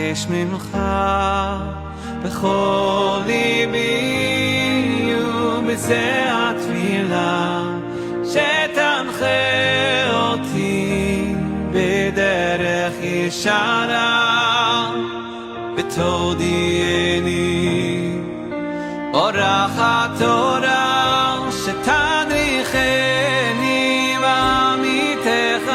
מבקש ממך בכל ליבי ובזה התפילה שתנחה אותי בדרך ישרה ותודיעני אורח התורה שתדריכני בעמיתך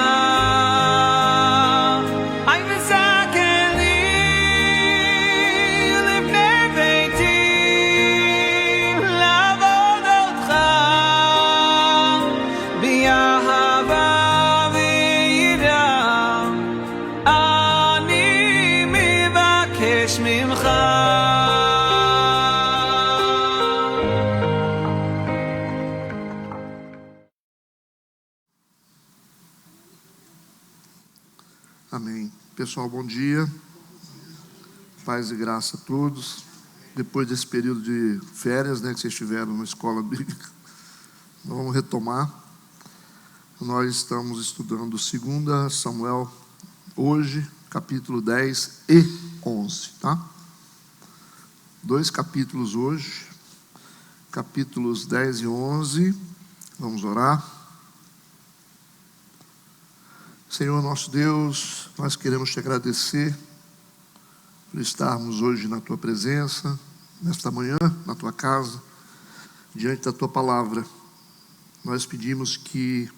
Amém. Pessoal, bom dia. Paz e graça a todos. Depois desse período de férias, que vocês tiveram na escola bíblica, vamos retomar. Nós estamos estudando 2 Samuel, hoje, capítulo 10 e 11, tá? 2 capítulos hoje, capítulos 10 e 11. Vamos orar. Senhor nosso Deus, nós queremos te agradecer por estarmos hoje na tua presença, nesta manhã, na tua casa, diante da tua palavra. Nós pedimos que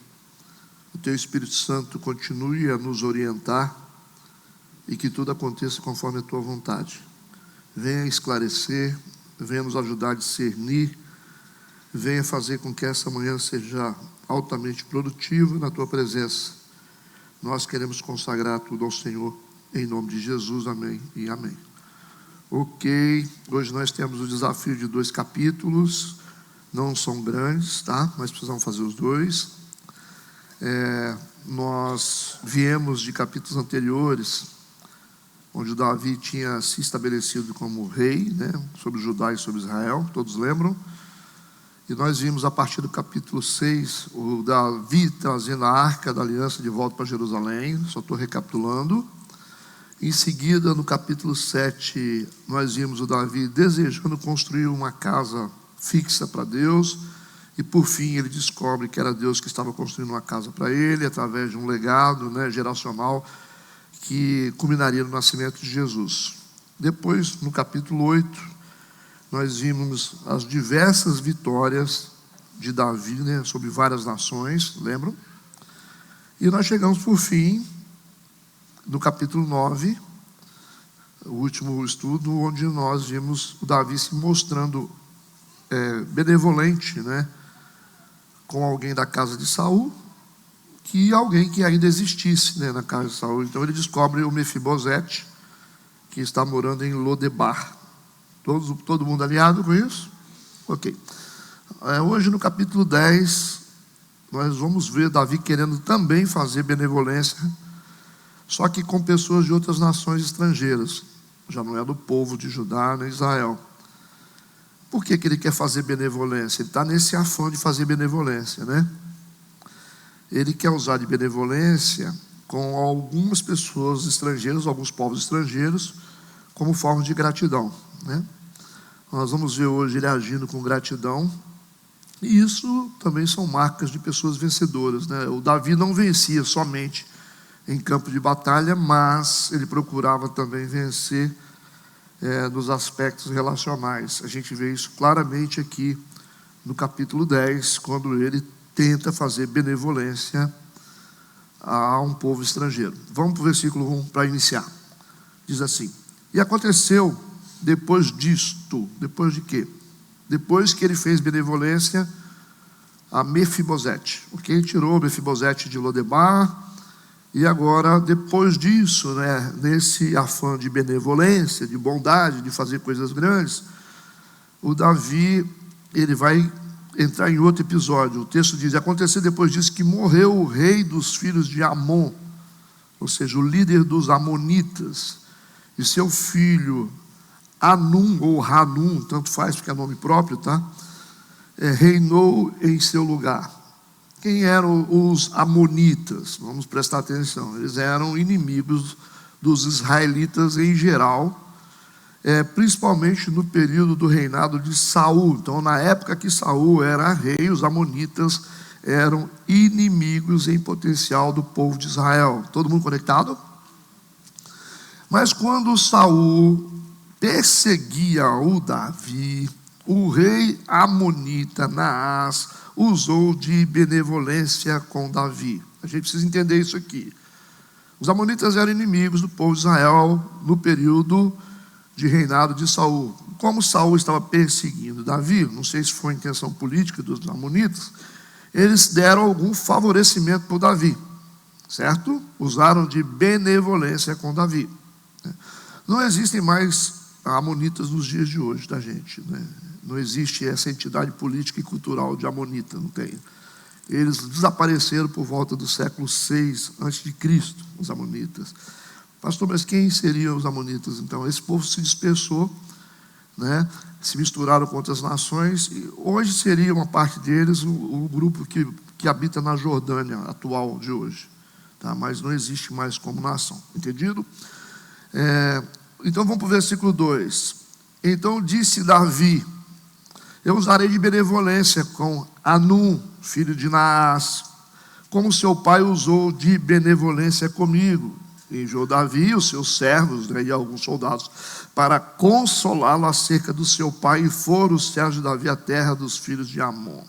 o teu Espírito Santo continue a nos orientar e que tudo aconteça conforme a tua vontade. Venha esclarecer, venha nos ajudar a discernir, venha fazer com que essa manhã seja altamente produtiva na tua presença. Nós queremos consagrar tudo ao Senhor, em nome de Jesus, amém e amém. Ok, hoje nós temos o desafio de 2 capítulos, não são grandes, tá? Mas precisamos fazer os 2. Nós viemos de capítulos anteriores, onde Davi tinha se estabelecido como rei, sobre Judá e sobre Israel, todos lembram? E nós vimos a partir do capítulo 6, o Davi trazendo a arca da aliança de volta para Jerusalém, só estou recapitulando. Em seguida, no capítulo 7, nós vimos o Davi desejando construir uma casa fixa para Deus, e por fim ele descobre que era Deus que estava construindo uma casa para ele, através de um legado geracional, que culminaria no nascimento de Jesus. Depois, no capítulo 8, nós vimos as diversas vitórias de Davi, sobre várias nações, lembram? E nós chegamos por fim, no capítulo 9, o último estudo, onde nós vimos o Davi se mostrando benevolente, com alguém da casa de Saul, que alguém que ainda existisse, na casa de Saul. Então ele descobre o Mefibosete, que está morando em Lodebar. Todo mundo alinhado com isso? Ok. Hoje no capítulo 10, nós vamos ver Davi querendo também fazer benevolência, só que com pessoas de outras nações estrangeiras. Já não é do povo de Judá nem Israel. Por que ele quer fazer benevolência? Ele está nesse afã de fazer benevolência, Ele quer usar de benevolência com algumas pessoas estrangeiras, alguns povos estrangeiros, como forma de gratidão, Nós vamos ver hoje ele agindo com gratidão, e isso também são marcas de pessoas vencedoras, O Davi não vencia somente em campo de batalha, mas ele procurava também vencer nos aspectos relacionais. A gente vê isso claramente aqui no capítulo 10, quando ele tenta fazer benevolência a um povo estrangeiro. Vamos para o versículo 1 para iniciar. Diz assim: e aconteceu depois disto, depois de quê? Depois que ele fez benevolência a Mefibosete, ok? Tirou Mefibosete de Lodebar, e agora, depois disso, nesse afã de benevolência, de bondade, de fazer coisas grandes, o Davi, ele vai entrar em outro episódio. O texto diz: aconteceu depois disso que morreu o rei dos filhos de Amon, ou seja, o líder dos amonitas, e seu filho Anum, ou Hanum, tanto faz porque é nome próprio, reinou em seu lugar. Quem eram os amonitas? Vamos prestar atenção. Eles eram inimigos dos israelitas em geral, principalmente no período do reinado de Saul. Então, na época que Saul era rei, os amonitas eram inimigos em potencial do povo de Israel. Todo mundo conectado? Mas quando Saul perseguia o Davi, o rei amonita Naás usou de benevolência com Davi. A gente precisa entender isso aqui. Os amonitas eram inimigos do povo de Israel no período de reinado de Saul. Como Saul estava perseguindo Davi, não sei se foi intenção política dos amonitas, eles deram algum favorecimento para Davi, certo? Usaram de benevolência com Davi. Não existem mais amonitas nos dias de hoje, tá, gente? Não existe essa entidade política e cultural de amonita, não tem. Eles desapareceram por volta do século 6 a.C., os amonitas. Pastor, mas quem seriam os amonitas então? Esse povo se dispersou, se misturaram com outras nações, e hoje seria uma parte deles o grupo que habita na Jordânia atual de hoje, tá? Mas não existe mais como nação, entendido? Então vamos para o versículo 2. Então disse Davi: eu usarei de benevolência com Anum, filho de Naás, como seu pai usou de benevolência comigo. Enviou Davi e os seus servos, e alguns soldados, para consolá-lo acerca do seu pai, e foram os servos de Davi à terra dos filhos de Amon.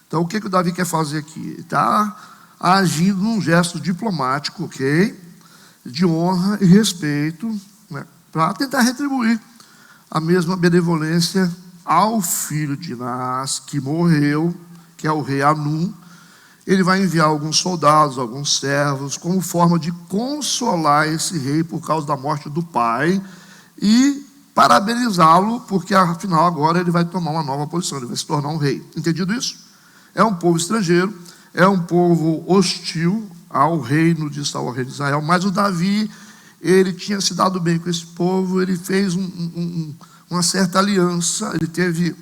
Então o que o Davi quer fazer aqui? Ele está agindo num gesto diplomático, ok? De honra e respeito, para tentar retribuir a mesma benevolência ao filho de Naás, que morreu, que é o rei Anum. Ele vai enviar alguns soldados, alguns servos, como forma de consolar esse rei por causa da morte do pai e parabenizá-lo, porque afinal agora ele vai tomar uma nova posição, ele vai se tornar um rei. Entendido isso? É um povo estrangeiro, é um povo hostil ao reino de Saul, ao rei de Israel, mas o Davi, ele tinha se dado bem com esse povo, ele fez uma certa aliança, ele teve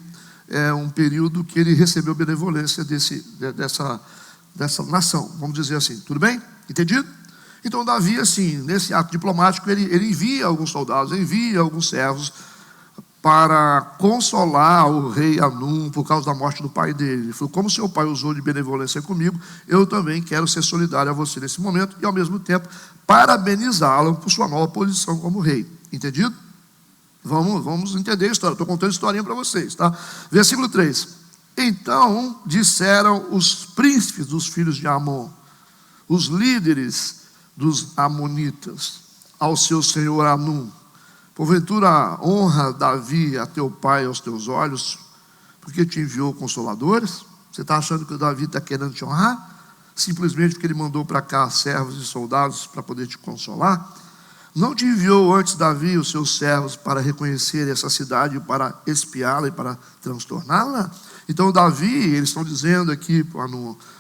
um período que ele recebeu benevolência dessa nação, vamos dizer assim, tudo bem? Entendido? Então Davi, assim, nesse ato diplomático, ele envia alguns soldados, envia alguns servos para consolar o rei Anum por causa da morte do pai dele. Ele falou: como seu pai usou de benevolência comigo, eu também quero ser solidário a você nesse momento e ao mesmo tempo parabenizá-lo por sua nova posição como rei. Entendido? Vamos entender a história, estou contando historinha para vocês, tá? Versículo 3. Então disseram os príncipes dos filhos de Amon, os líderes dos amonitas, ao seu senhor Anum: porventura honra Davi a teu pai aos teus olhos, porque te enviou consoladores? Você está achando que o Davi está querendo te honrar? Simplesmente porque ele mandou para cá servos e soldados para poder te consolar? Não te enviou antes Davi os seus servos para reconhecer essa cidade, para espiá-la e para transtorná-la? Então Davi, eles estão dizendo aqui,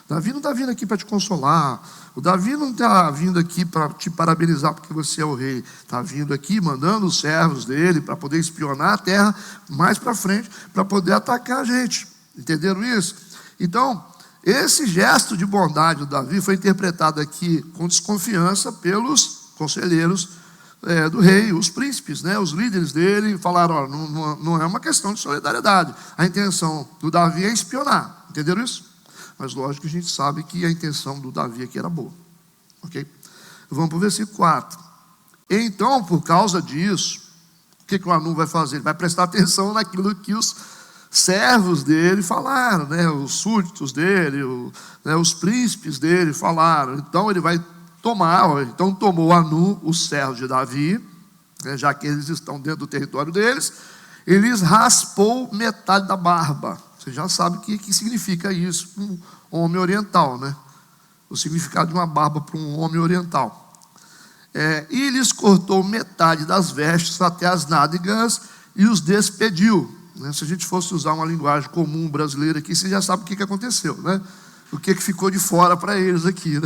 Davi não está vindo aqui para te consolar, o Davi não está vindo aqui para te parabenizar porque você é o rei, está vindo aqui mandando os servos dele para poder espionar a terra mais para frente, para poder atacar a gente. Entenderam isso? Então, esse gesto de bondade do Davi foi interpretado aqui com desconfiança pelos conselheiros do rei, os príncipes, os líderes dele, falaram: não é uma questão de solidariedade, a intenção do Davi é espionar. Entenderam isso? Mas lógico que a gente sabe que a intenção do Davi aqui era boa, ok? Vamos para o versículo 4. Então, por causa disso, o que o Anum vai fazer? Ele vai prestar atenção naquilo que os servos dele falaram, os súditos dele, os príncipes dele falaram. Então ele vai tomou Anum, os servos de Davi, já que eles estão dentro do território deles, ele lhes raspou metade da barba. Você já sabe o que significa isso para um homem oriental, o significado de uma barba para um homem oriental. E lhes cortou metade das vestes até as nádegas e os despediu. Se a gente fosse usar uma linguagem comum brasileira aqui, você já sabe o que aconteceu, o que ficou de fora para eles aqui,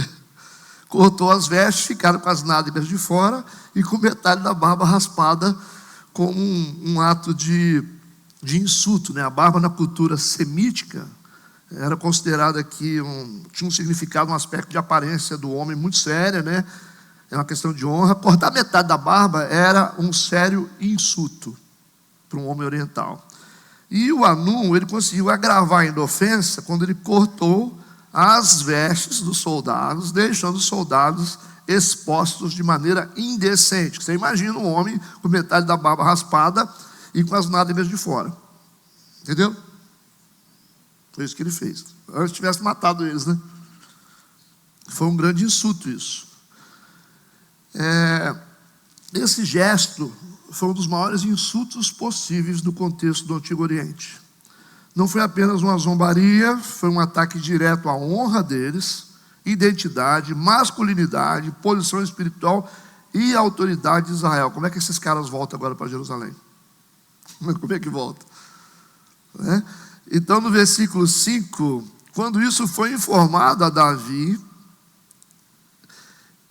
Cortou as vestes, ficaram com as nádegas de fora e com metade da barba raspada, como um ato de insulto. A barba na cultura semítica era considerada aqui, tinha um significado, um aspecto de aparência do homem muito séria, é uma questão de honra. Cortar metade da barba era um sério insulto para um homem oriental. E o Anum, ele conseguiu agravar ainda a ofensa quando ele cortou as vestes dos soldados, deixando os soldados expostos de maneira indecente. Você imagina um homem com metade da barba raspada e com as nádegas de fora. Entendeu? Foi isso que ele fez. Antes tivesse matado eles, né? Foi um grande insulto isso. Esse gesto foi um dos maiores insultos possíveis no contexto do Antigo Oriente. Não foi apenas uma zombaria, foi um ataque direto à honra deles, identidade, masculinidade, posição espiritual e autoridade de Israel. Como é que esses caras voltam agora para Jerusalém? Como é que volta? Então, no versículo 5, quando isso foi informado a Davi,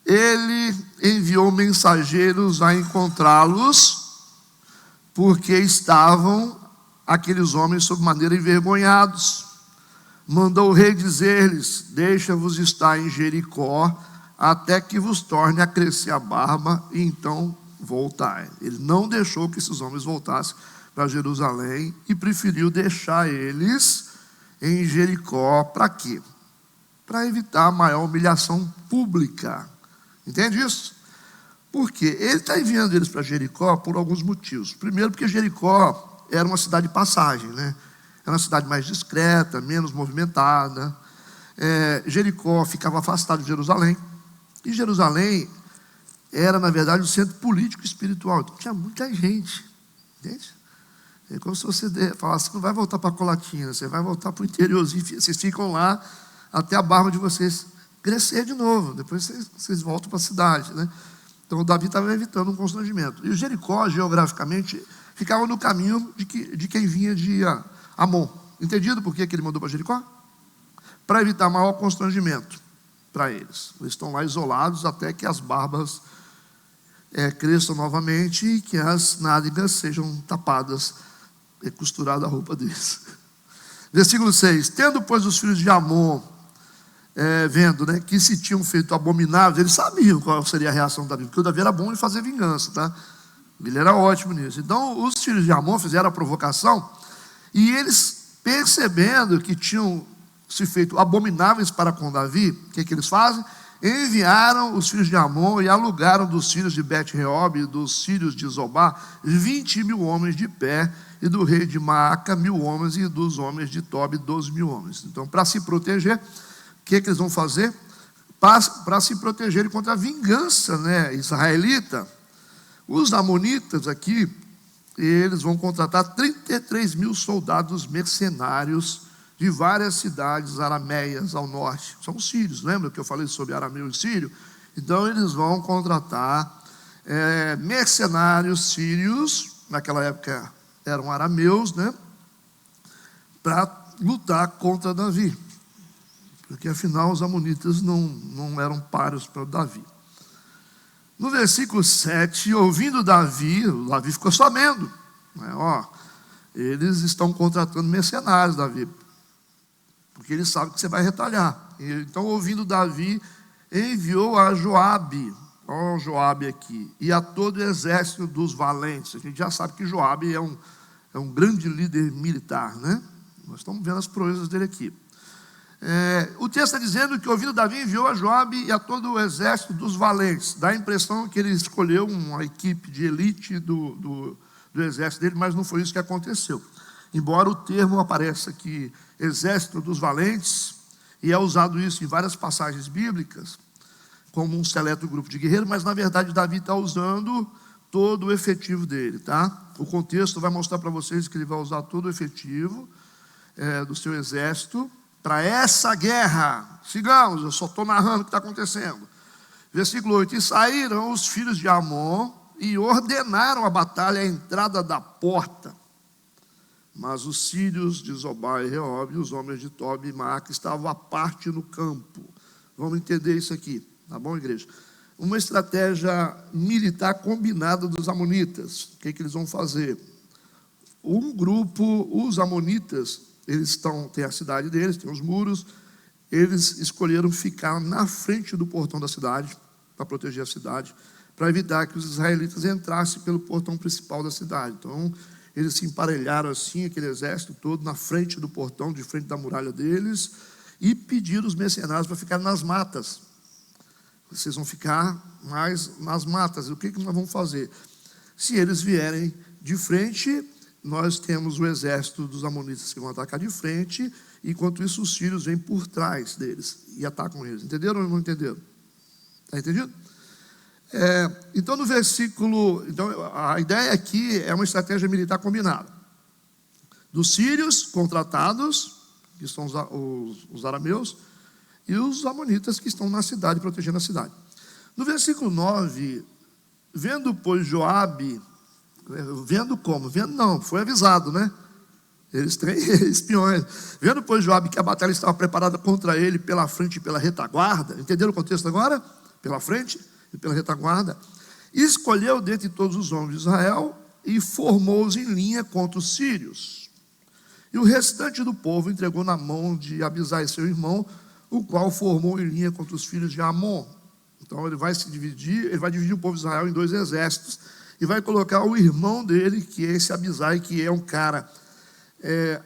ele enviou mensageiros a encontrá-los, porque estavam aqueles homens sob maneira envergonhados. Mandou o rei dizer-lhes: deixa-vos estar em Jericó, até que vos torne a crescer a barba, e então voltai. Ele não deixou que esses homens voltassem para Jerusalém, e preferiu deixar eles em Jericó. Para quê? Para evitar a maior humilhação pública. Entende isso? Porque ele está enviando eles para Jericó por alguns motivos. Primeiro, porque Jericó era uma cidade de passagem, né? Era uma cidade mais discreta, menos movimentada. Jericó ficava afastado de Jerusalém. E Jerusalém era, na verdade, um centro político e espiritual. Então tinha muita gente. Entende? É como se você falasse: não vai voltar para Colatina, você vai voltar para o interiorzinho. Vocês ficam lá até a barba de vocês crescer de novo. Depois vocês voltam para a cidade, né? Então Davi estava evitando um constrangimento. E o Jericó, geograficamente, ficava no caminho de quem vinha de Amon. Entendido por que ele mandou para Jericó? Para evitar maior constrangimento para eles. Eles estão lá isolados até que as barbas cresçam novamente e que as nádegas sejam tapadas e costurada a roupa deles. Versículo 6. Tendo, pois, os filhos de Amon, vendo, né, que se tinham feito abomináveis, eles sabiam qual seria a reação de Davi, porque o Davi era bom em fazer vingança, tá? Ele era ótimo nisso. Então, os filhos de Amon fizeram a provocação, e eles, percebendo que tinham se feito abomináveis para com Davi, o que eles fazem? Enviaram os filhos de Amon e alugaram dos filhos de Bet-Reob e dos filhos de Zobá 20.000 homens de pé, e do rei de Maaca 1.000 homens, e dos homens de Tobi 12.000 homens. Então, para se proteger, o que eles vão fazer? Para se protegerem contra a vingança, né, israelita, os amonitas aqui, eles vão contratar 33.000 soldados mercenários de várias cidades arameias ao norte. São os sírios, lembra que eu falei sobre arameu e sírio? Então eles vão contratar mercenários sírios, naquela época eram arameus, né, para lutar contra Davi. Porque afinal os amonitas não eram páreos para Davi. No versículo 7, ouvindo Davi ficou sabendo, né, eles estão contratando mercenários, Davi, porque eles sabem que você vai retalhar. Então, ouvindo Davi, enviou a Joabe, Joabe aqui, e a todo o exército dos valentes. A gente já sabe que Joabe é um grande líder militar, né? Nós estamos vendo as proezas dele aqui. O texto está dizendo que, ouvindo Davi, enviou a Joabe e a todo o exército dos valentes. Dá a impressão que ele escolheu uma equipe de elite do exército dele, mas não foi isso que aconteceu. Embora o termo apareça aqui, exército dos valentes, e é usado isso em várias passagens bíblicas, como um seleto grupo de guerreiros, mas na verdade Davi está usando todo o efetivo dele, tá? O contexto vai mostrar para vocês que ele vai usar todo o efetivo do seu exército para essa guerra. Sigamos, eu só estou narrando o que está acontecendo. Versículo 8: e saíram os filhos de Amon e ordenaram a batalha à entrada da porta. Mas os sírios de Zobá e Reob, os homens de Tobi e Maaca, estavam à parte no campo. Vamos entender isso aqui, tá bom, igreja? Uma estratégia militar combinada dos amonitas. O que eles vão fazer? Um grupo, os amonitas, eles têm a cidade deles, têm os muros, eles escolheram ficar na frente do portão da cidade, para proteger a cidade, para evitar que os israelitas entrassem pelo portão principal da cidade. Então, eles se emparelharam assim, aquele exército todo, na frente do portão, de frente da muralha deles, e pediram os mercenários para ficar nas matas. Vocês vão ficar mais nas matas. E o que nós vamos fazer? Se eles vierem de frente, nós temos o exército dos amonitas que vão atacar de frente, enquanto isso os sírios vêm por trás deles e atacam eles. Entenderam ou não entenderam? Está entendido? Então, no versículo... Então, a ideia aqui é uma estratégia militar combinada. Dos sírios contratados, que são os arameus, e os amonitas que estão na cidade, protegendo a cidade. No versículo 9, vendo, pois, Joabe... Vendo como? Vendo não, foi avisado, né? Eles têm espiões. Vendo, pois, Joabe que a batalha estava preparada contra ele pela frente e pela retaguarda. Entenderam o contexto agora? Pela frente e pela retaguarda. Escolheu dentre todos os homens de Israel e formou-os em linha contra os sírios. E o restante do povo entregou na mão de Abisai, seu irmão, o qual formou em linha contra os filhos de Amon. Então ele vai dividir o povo de Israel em dois exércitos, e vai colocar o irmão dele, que é esse Abisai, que é um cara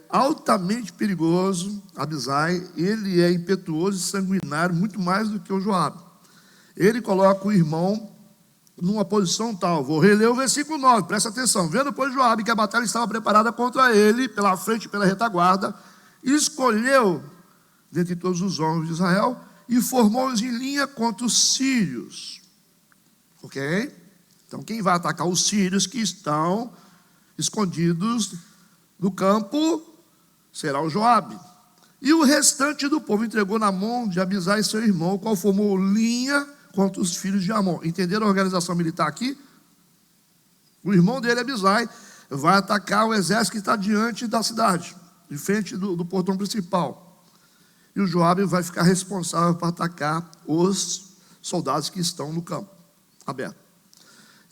altamente perigoso. Abisai, ele é impetuoso e sanguinário, muito mais do que o Joabe. Ele coloca o irmão numa posição tal. Vou reler o versículo 9, presta atenção. Vendo, pois, Joabe que a batalha estava preparada contra ele, pela frente e pela retaguarda, escolheu dentre todos os homens de Israel e formou-os em linha contra os sírios. Ok? Então, quem vai atacar os sírios que estão escondidos no campo será o Joabe. E o restante do povo entregou na mão de Abisai, seu irmão, o qual formou linha contra os filhos de Amon. Entenderam a organização militar aqui? O irmão dele, Abisai, vai atacar o exército que está diante da cidade, de frente do portão principal. E o Joabe vai ficar responsável para atacar os soldados que estão no campo aberto.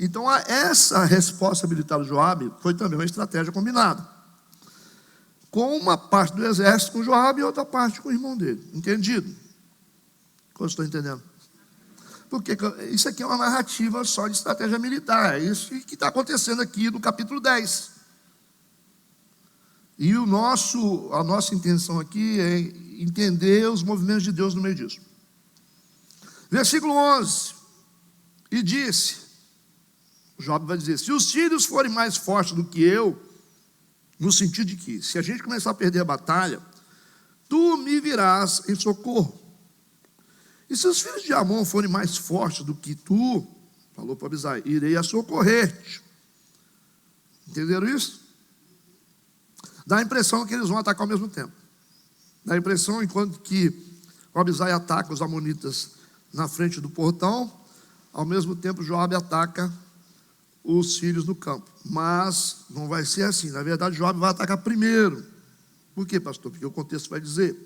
Então, essa resposta militar do Joabe foi também uma estratégia combinada, com uma parte do exército com o Joabe e outra parte com o irmão dele. Entendido? Como estou entendendo? Porque isso aqui é uma narrativa só de estratégia militar. É isso que está acontecendo aqui no capítulo 10. E a nossa intenção aqui é entender os movimentos de Deus no meio disso. Versículo 11. E disse... Joabe vai dizer, se os sírios forem mais fortes do que eu, no sentido de que, se a gente começar a perder a batalha, tu me virás em socorro. E se os filhos de Amon forem mais fortes do que tu, falou para Abisai, irei a socorrer-te. Entenderam isso? Dá a impressão que eles vão atacar ao mesmo tempo. Dá a impressão, enquanto que o Abisai ataca os amonitas na frente do portão, ao mesmo tempo Joabe ataca os sírios no campo. Mas não vai ser assim. Na verdade, Joabe vai atacar primeiro. Por quê, pastor? Porque o contexto vai dizer.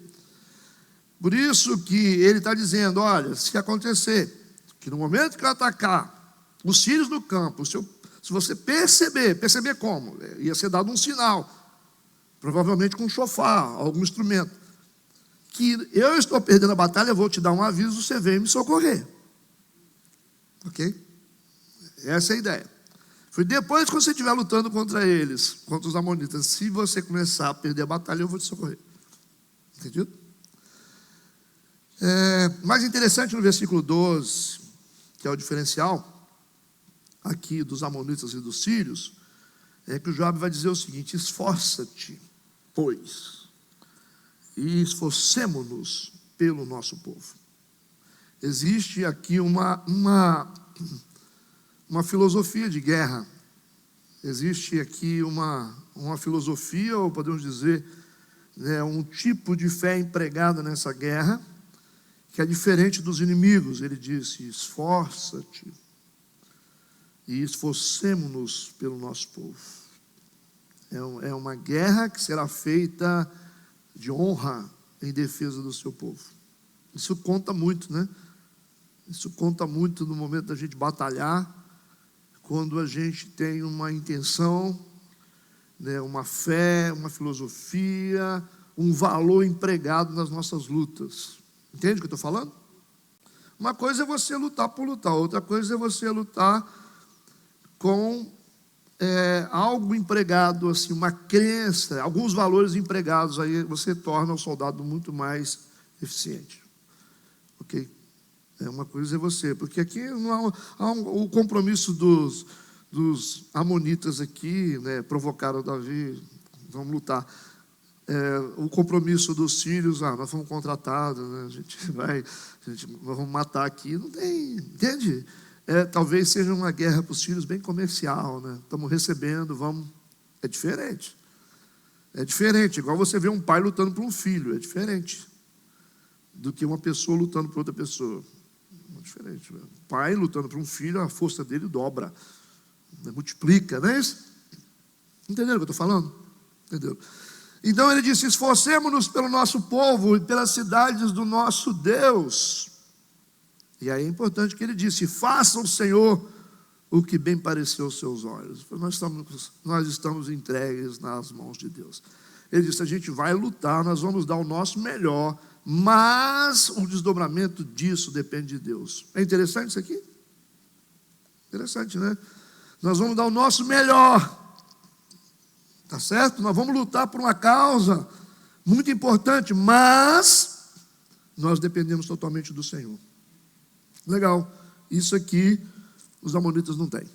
Por isso que ele está dizendo, olha, se acontecer que no momento que eu atacar os sírios no campo, se você perceber como? Ia ser dado um sinal, provavelmente com um chofar, algum instrumento, que eu estou perdendo a batalha, eu vou te dar um aviso, você vem me socorrer. Ok? Essa é a ideia. Foi depois que você estiver lutando contra eles, contra os amonitas, se você começar a perder a batalha, eu vou te socorrer. Entendido? Mais interessante no versículo 12, que é o diferencial aqui dos amonitas e dos sírios, é que o Joabe vai dizer o seguinte: esforça-te, pois, e esforcemo-nos pelo nosso povo. Existe aqui uma filosofia de guerra. Existe aqui uma filosofia, ou podemos dizer, um tipo de fé empregada nessa guerra, que é diferente dos inimigos. Ele disse, esforça-te e esforcemo-nos pelo nosso povo. É uma guerra que será feita de honra em defesa do seu povo. Isso conta muito, né? Isso conta muito no momento da gente batalhar, quando a gente tem uma intenção, uma fé, uma filosofia, um valor empregado nas nossas lutas. Entende o que eu estou falando? Uma coisa é você lutar por lutar, outra coisa é você lutar com algo empregado, assim, uma crença, alguns valores empregados, aí você torna o soldado muito mais eficiente. Ok? Uma coisa é você, porque aqui não há o compromisso dos amonitas aqui, né, provocaram Davi, vamos lutar. O compromisso dos sírios, nós fomos contratados, né, nós vamos matar aqui, não tem, entende? Talvez seja uma guerra para os sírios bem comercial, né? Estamos recebendo, vamos. É diferente. É diferente, igual você vê um pai lutando por um filho, é diferente do que uma pessoa lutando por outra pessoa. É diferente. Né? O pai lutando por um filho, a força dele dobra, né? Multiplica, não é isso? Entenderam o que eu estou falando? Entendeu? Então ele disse: esforcemo-nos pelo nosso povo e pelas cidades do nosso Deus. E aí é importante que ele disse: faça o Senhor o que bem pareceu aos seus olhos. Nós estamos entregues nas mãos de Deus. Ele disse: a gente vai lutar, nós vamos dar o nosso melhor, mas o desdobramento disso depende de Deus. É interessante isso aqui? Interessante, né? Nós vamos dar o nosso melhor. Tá certo? Nós vamos lutar por uma causa muito importante, mas nós dependemos totalmente do Senhor. Legal. Isso aqui os amonitas não têm,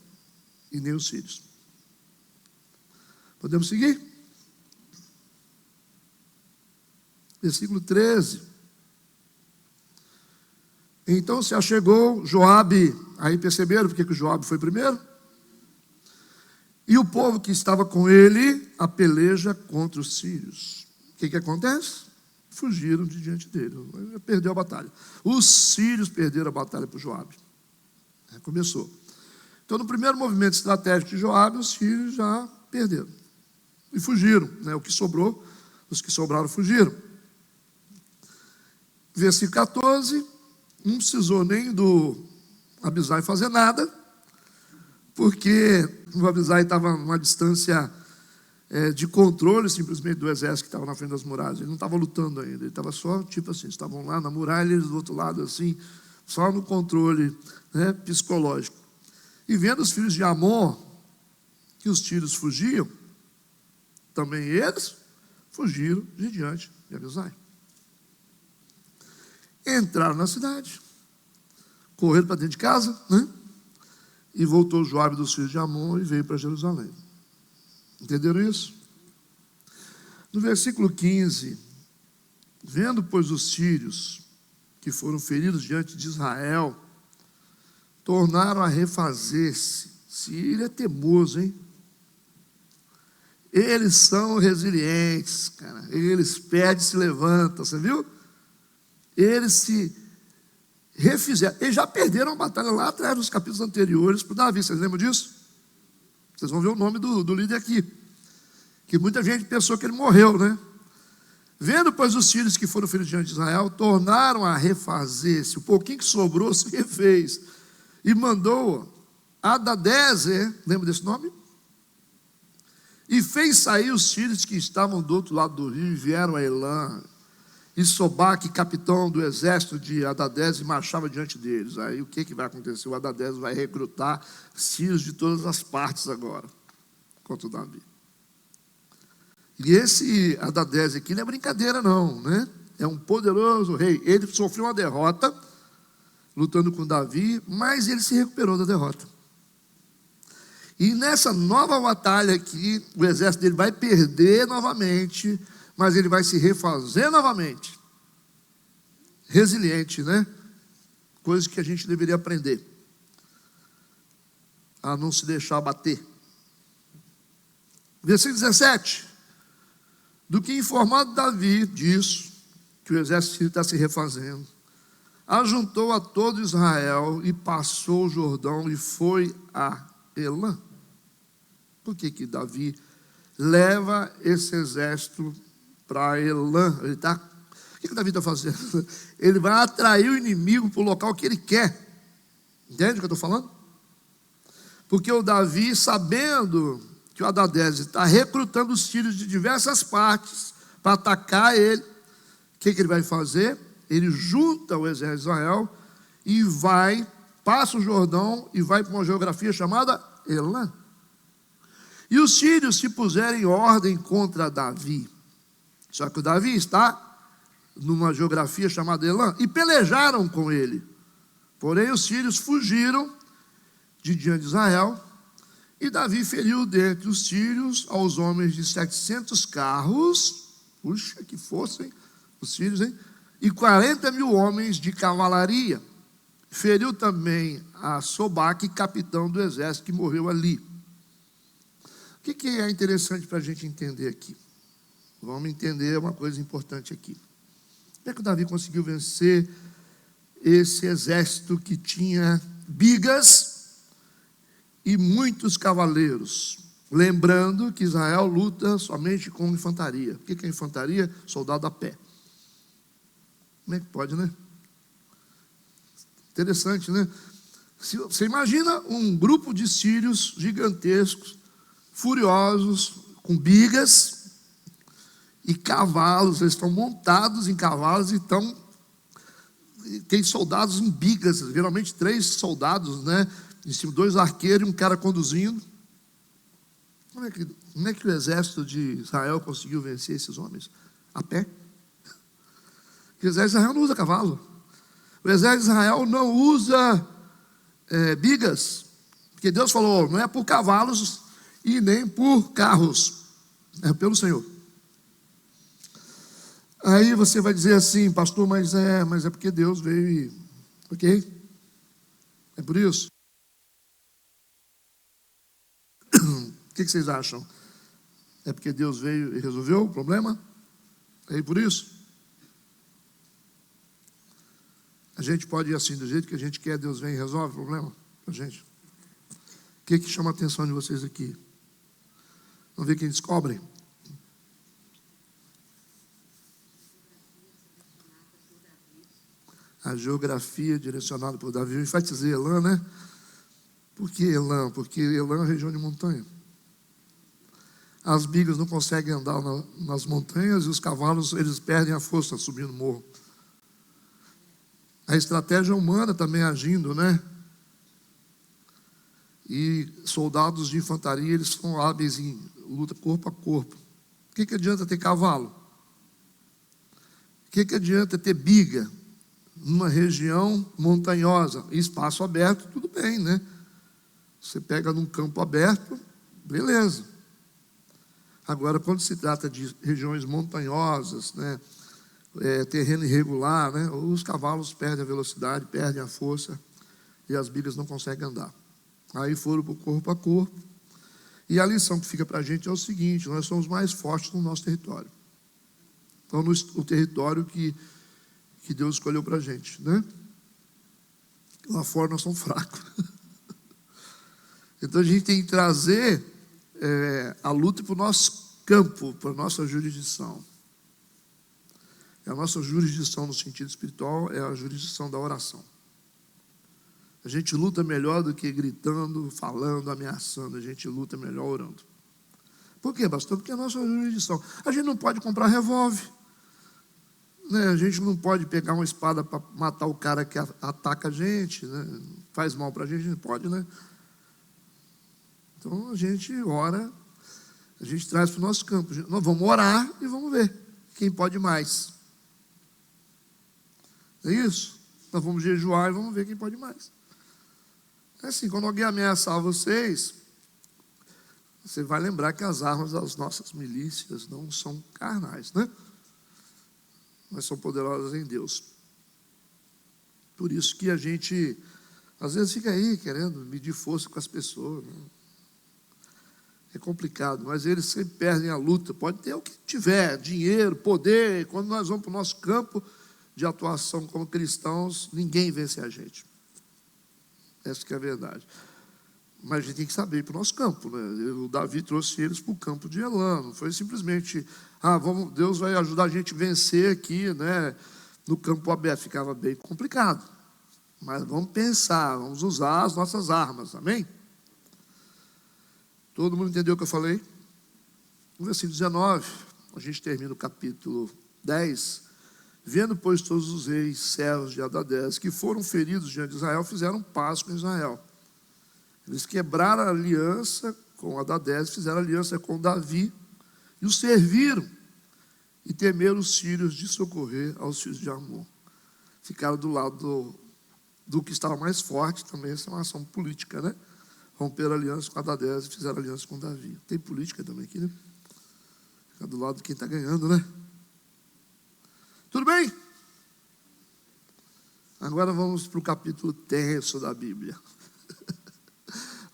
e nem os sírios. Podemos seguir? Versículo 13. Então se achegou Joabe, aí perceberam porque que o Joabe foi primeiro? E o povo que estava com ele a peleja contra os sírios. O que acontece? Fugiram de diante dele. Perdeu a batalha. Os sírios perderam a batalha para o Joabe. Começou. Então, no primeiro movimento estratégico de Joabe, os sírios já perderam. E fugiram. Né? O que sobrou, os que sobraram fugiram. Versículo 14. Não precisou nem do Abisai fazer nada, porque o Abisai estava numa distância de controle simplesmente do exército que estava na frente das muralhas. Ele não estava lutando ainda, ele estava só, tipo assim, estavam lá na muralha, eles do outro lado assim, só no controle, né, psicológico. E vendo os filhos de Amon, que os tiros fugiam, também eles fugiram de diante de Abisai. Entraram na cidade, correram para dentro de casa, né? E voltou Joabe dos filhos de Amon e veio para Jerusalém. Entenderam isso? No versículo 15, vendo, pois, os sírios que foram feridos diante de Israel, tornaram a refazer-se. Sírio é teimoso, hein? Eles são resilientes, cara. Eles perdem e se levantam, você viu? Eles se refizeram. Eles já perderam a batalha lá atrás, nos capítulos anteriores, para Davi. Vocês lembram disso? Vocês vão ver o nome do líder aqui. Que muita gente pensou que ele morreu, né? Vendo, pois, os sírios que foram feridos diante de Israel, tornaram a refazer-se. O pouquinho que sobrou se refez. E mandou Hadadezer, lembra desse nome? E fez sair os sírios que estavam do outro lado do rio e vieram a Elã. E Sobaque, capitão do exército de Hadadezer, marchava diante deles. Aí o que vai acontecer? O Hadadezer vai recrutar sírios de todas as partes agora, contra o Davi. E esse Hadadezer aqui não é brincadeira não, né? É um poderoso rei. Ele sofreu uma derrota, lutando com Davi, mas ele se recuperou da derrota. E nessa nova batalha aqui, o exército dele vai perder novamente, mas ele vai se refazer novamente. Resiliente, né? Coisa que a gente deveria aprender. A não se deixar abater. Versículo 17. Do que informado Davi disso, que o exército está se refazendo, ajuntou a todo Israel e passou o Jordão e foi a Elã. Por que Davi leva esse exército para Elã? O que Davi está fazendo? Ele vai atrair o inimigo para o local que ele quer. Entende o que eu estou falando? Porque o Davi, sabendo que o Hadadezer está recrutando os sírios de diversas partes para atacar ele, o que ele vai fazer? Ele junta o exército de Israel e passa o Jordão e vai para uma geografia chamada Elã. E os sírios se puseram em ordem contra Davi. Só que o Davi está numa geografia chamada Elã, e pelejaram com ele. Porém, os sírios fugiram de diante de Israel, e Davi feriu dentre os sírios aos homens de 700 carros, puxa, que fossem os sírios, hein? E 40.000 homens de cavalaria. Feriu também a Sobaque, capitão do exército, que morreu ali. O que é interessante para a gente entender aqui? Vamos entender uma coisa importante aqui. Como é que o Davi conseguiu vencer esse exército que tinha bigas e muitos cavaleiros? Lembrando que Israel luta somente com infantaria. O que é infantaria? Soldado a pé. Como é que pode, né? Interessante, né? Você imagina um grupo de sírios gigantescos, furiosos, com bigas e cavalos. Eles estão montados em cavalos e tem soldados em bigas, geralmente 3 soldados, né? Em cima, 2 arqueiros e um cara conduzindo. Como é que o exército de Israel conseguiu vencer esses homens? A pé. O exército de Israel não usa cavalo. O exército de Israel não usa bigas. Porque Deus falou, não é por cavalos e nem por carros. É pelo Senhor. Aí você vai dizer assim, pastor, mas é porque Deus veio e... Ok? É por isso? O que vocês acham? É porque Deus veio e resolveu o problema? É por isso? A gente pode ir assim, do jeito que a gente quer, Deus vem e resolve o problema para a gente. O que chama a atenção de vocês aqui? Vamos ver quem descobre? A geografia direcionada por Davi. Eu enfatizei Elã, né? Por que Elã? Porque Elã é uma região de montanha. As bigas não conseguem andar nas montanhas e os cavalos, eles perdem a força subindo o morro. A estratégia humana também agindo, né? E soldados de infantaria, eles são hábeis em luta corpo a corpo. O que adianta ter cavalo? O que adianta ter biga numa região montanhosa, espaço aberto? Tudo bem, né? Você pega num campo aberto, beleza. Agora, quando se trata de regiões montanhosas, né? Terreno irregular, né? Os cavalos perdem a velocidade, perdem a força e as bigas não conseguem andar. Aí foram para o corpo a corpo. E a lição que fica para a gente é o seguinte: nós somos mais fortes no nosso território. Então, o território que Deus escolheu para a gente, né? Lá fora nós somos fracos. Então a gente tem que trazer a luta para o nosso campo, para a nossa jurisdição. A nossa jurisdição no sentido espiritual é a jurisdição da oração. A gente luta melhor do que gritando, falando, ameaçando. A gente luta melhor orando. Por quê, pastor? Porque é a nossa jurisdição. A gente não pode comprar revólver. Né? A gente não pode pegar uma espada para matar o cara que ataca a gente, né? Faz mal para a gente não pode, né? Então a gente ora, a gente traz para o nosso campo. Nós vamos orar e vamos ver quem pode mais. É isso? Nós vamos jejuar e vamos ver quem pode mais. É assim, quando alguém ameaçar vocês, você vai lembrar que as armas das nossas milícias não são carnais, né? Mas são poderosas em Deus. Por isso que a gente, às vezes, fica aí querendo medir força com as pessoas, né? É complicado, mas eles sempre perdem a luta. Pode ter o que tiver, dinheiro, poder. Quando nós vamos para o nosso campo de atuação como cristãos, ninguém vence a gente. Essa que é a verdade. Mas a gente tem que saber ir para o nosso campo, né? O Davi trouxe eles para o campo de Elã. Não foi simplesmente, Deus vai ajudar a gente a vencer aqui, né? No campo aberto. Ficava bem complicado. Mas vamos pensar, vamos usar as nossas armas, amém? Todo mundo entendeu o que eu falei? No versículo 19, a gente termina o capítulo 10, Vendo, pois, todos os reis, servos de Hadadés, que foram feridos diante de Israel, fizeram paz com Israel. Eles quebraram a aliança com Hadadés, fizeram aliança com Davi, e o serviram, e temeram os sírios de socorrer aos filhos de Amon. Ficaram do lado do que estava mais forte também, essa é uma ação política, né? Romperam a aliança com Hadadés e fizeram aliança com Davi. Tem política também aqui, né? Ficar do lado de quem está ganhando, né? Tudo bem? Agora vamos para o capítulo tenso da Bíblia.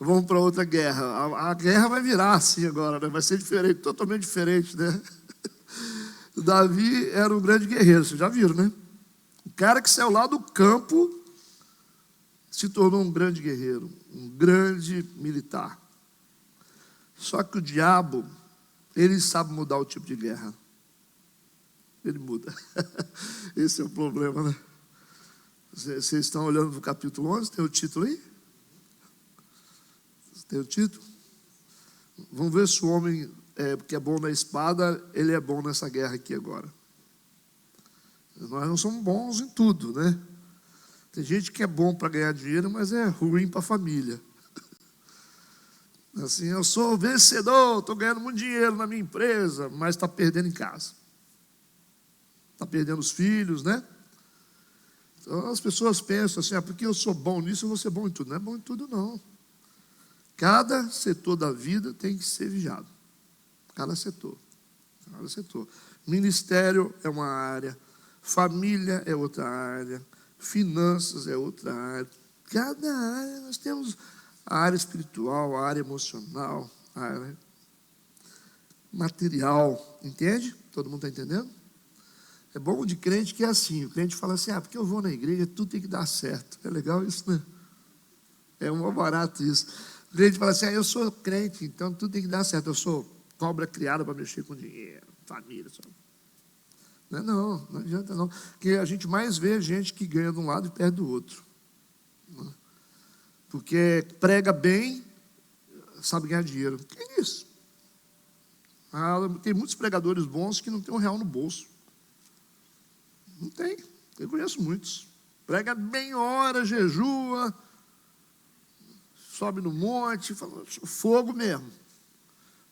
Vamos para outra guerra. A guerra vai virar assim agora, né? Vai ser diferente, totalmente diferente, né? Davi era um grande guerreiro, vocês já viram, né? O cara que saiu lá do campo se tornou um grande guerreiro, um grande militar. Só que o diabo, ele sabe mudar o tipo de guerra. Ele muda. Esse é o problema, né? Vocês estão olhando para o capítulo 11, tem o título aí? Tem o título? Vamos ver se o homem que é bom na espada, ele é bom nessa guerra aqui agora. Nós não somos bons em tudo, né? Tem gente que é bom para ganhar dinheiro, mas é ruim para a família. Assim, eu sou vencedor, estou ganhando muito dinheiro na minha empresa, mas está perdendo em casa. Está perdendo os filhos, né? Então as pessoas pensam assim, porque eu sou bom nisso, eu vou ser bom em tudo. Não é bom em tudo, não. Cada setor da vida tem que ser vigiado. Cada setor. Cada setor. Ministério é uma área, família é outra área, finanças é outra área. Cada área, nós temos a área espiritual, a área emocional, a área material. Entende? Todo mundo está entendendo? É bom de crente que é assim. O crente fala assim, porque eu vou na igreja, tudo tem que dar certo. É legal isso, né? É um barato isso. O crente fala assim, eu sou crente, então tudo tem que dar certo. Eu sou cobra criada para mexer com dinheiro, família. Só. Não adianta não. Porque a gente mais vê gente que ganha de um lado e perde do outro. Porque prega bem, sabe ganhar dinheiro. Que é isso? Tem muitos pregadores bons que não tem R$1 no bolso. Não tem. Eu conheço muitos. Prega bem, ora, jejua, sobe no monte, fala, fogo mesmo.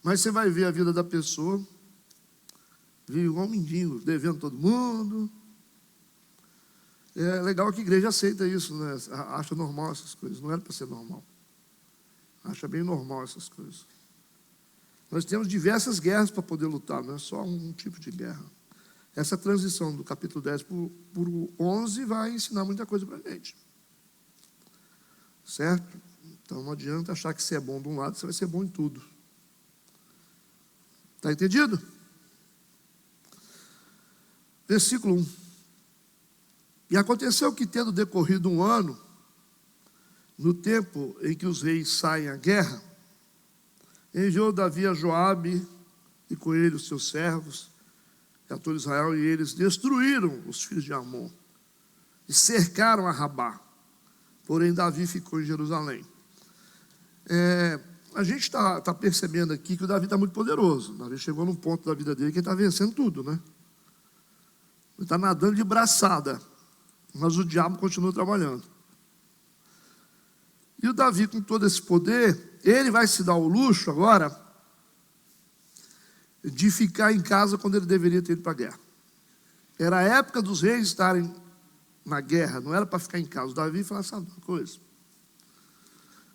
Mas você vai ver a vida da pessoa, vive igual um mendigo, devendo todo mundo. É legal que a igreja aceita isso, né? Acha normal essas coisas. Não era para ser normal. Acha bem normal essas coisas. Nós temos diversas guerras para poder lutar, não é só um tipo de guerra. Essa transição do capítulo 10 para o 11 vai ensinar muita coisa para a gente. Certo? Então não adianta achar que você é bom de um lado, você vai ser bom em tudo. Está entendido? Versículo 1. E aconteceu que, tendo decorrido um ano, no tempo em que os reis saem à guerra, enviou Davi a Joabe e com ele os seus servos, e a todo Israel, e eles destruíram os filhos de Amon e cercaram a Rabá. Porém, Davi ficou em Jerusalém. A gente está percebendo aqui que o Davi está muito poderoso. Davi chegou num ponto da vida dele que ele está vencendo tudo, né? Ele está nadando de braçada, mas o diabo continua trabalhando. E o Davi, com todo esse poder, ele vai se dar o luxo agora de ficar em casa quando ele deveria ter ido para a guerra. Era a época dos reis estarem na guerra, não era para ficar em casa. O Davi falou, sabe uma coisa?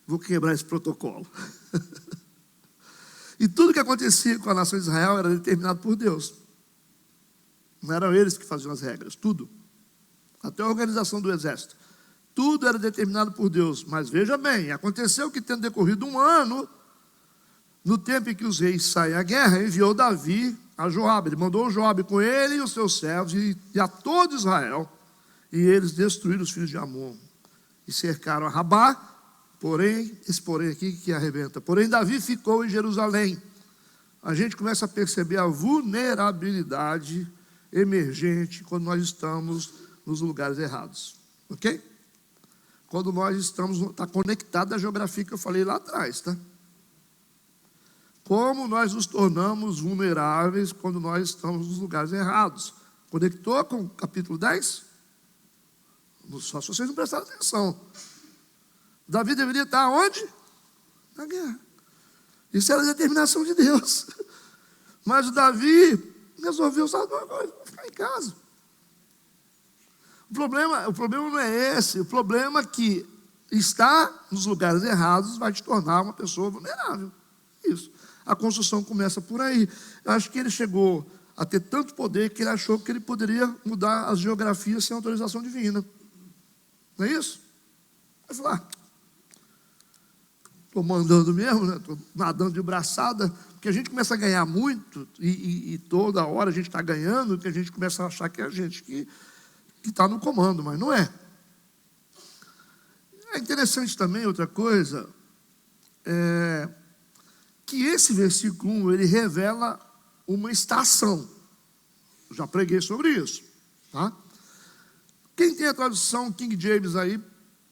Vou quebrar esse protocolo. E tudo que acontecia com a nação de Israel era determinado por Deus. Não eram eles que faziam as regras, tudo. Até a organização do exército. Tudo era determinado por Deus. Mas veja bem, aconteceu que, tendo decorrido um ano, no tempo em que os reis saem à guerra, enviou Davi a Joabe. Ele mandou o Joabe com ele e os seus servos e a todo Israel. E eles destruíram os filhos de Amon e cercaram a Rabá. Porém, esse porém aqui que arrebenta. Porém, Davi ficou em Jerusalém. A gente começa a perceber a vulnerabilidade emergente quando nós estamos nos lugares errados. Ok? Quando nós estamos, está conectado à geografia que eu falei lá atrás, tá? Como nós nos tornamos vulneráveis quando nós estamos nos lugares errados. Conectou com o capítulo 10? Só se vocês não prestarem atenção. Davi deveria estar onde? Na guerra. Isso era a determinação de Deus. Mas o Davi resolveu, sabe uma coisa, vou ficar em casa. O problema não é esse. O problema é que estar nos lugares errados vai te tornar uma pessoa vulnerável. Isso. A construção começa por aí. Eu acho que ele chegou a ter tanto poder que ele achou que ele poderia mudar as geografias sem autorização divina. Não é isso? Vai falar, estou mandando mesmo, né? Estou nadando de braçada, porque a gente começa a ganhar muito, e toda hora a gente está ganhando, que a gente começa a achar que é a gente que está no comando, mas não é. É interessante também, outra coisa, que esse versículo 1, ele revela uma estação. Eu já preguei sobre isso, tá? Quem tem a tradução King James aí,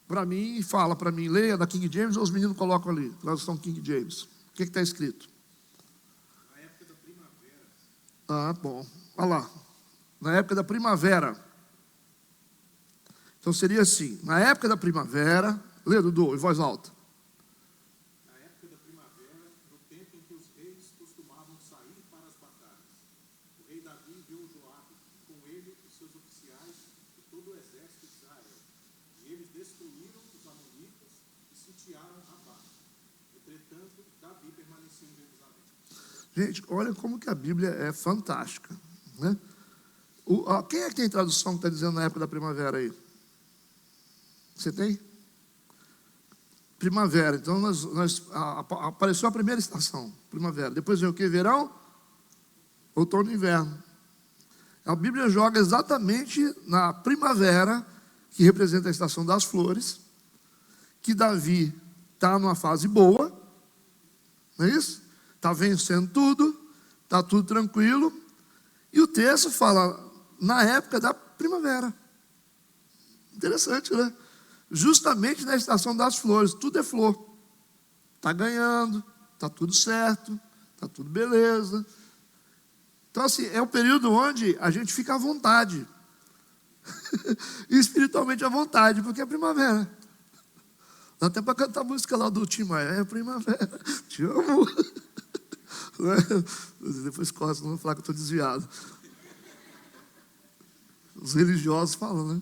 para mim, fala para mim, leia da King James, ou os meninos colocam ali, tradução King James. O que está escrito? Na época da primavera. Ah, bom. Olha lá. Na época da primavera. Então seria assim, na época da primavera, lê, Dudu, em voz alta. Na época da primavera, no tempo em que os reis costumavam sair para as batalhas, o rei Davi enviou Joabe, com ele os seus oficiais e todo o exército de Israel. E eles destruíram os amonitas e sitiaram Rabá. Entretanto, Davi permaneceu em Jerusalém. Gente, olha como que a Bíblia é fantástica, né? Quem é que tem tradução que está dizendo na época da primavera aí? Você tem? Primavera. Então, apareceu a primeira estação, primavera. Depois vem o que? Verão? Outono e inverno. A Bíblia joga exatamente na primavera, que representa a estação das flores, que Davi está numa fase boa, não é isso? Está vencendo tudo, está tudo tranquilo, e o texto fala na época da primavera. Interessante, né? Justamente na estação das flores, tudo é flor. Está ganhando, está tudo certo, está tudo beleza. Então, assim, é um período onde a gente fica à vontade. E espiritualmente à vontade, porque é primavera. Dá até para cantar a música lá do Tim Maia. É primavera, te amo. Depois corta, não vou falar que eu estou desviado. Os religiosos falam, né?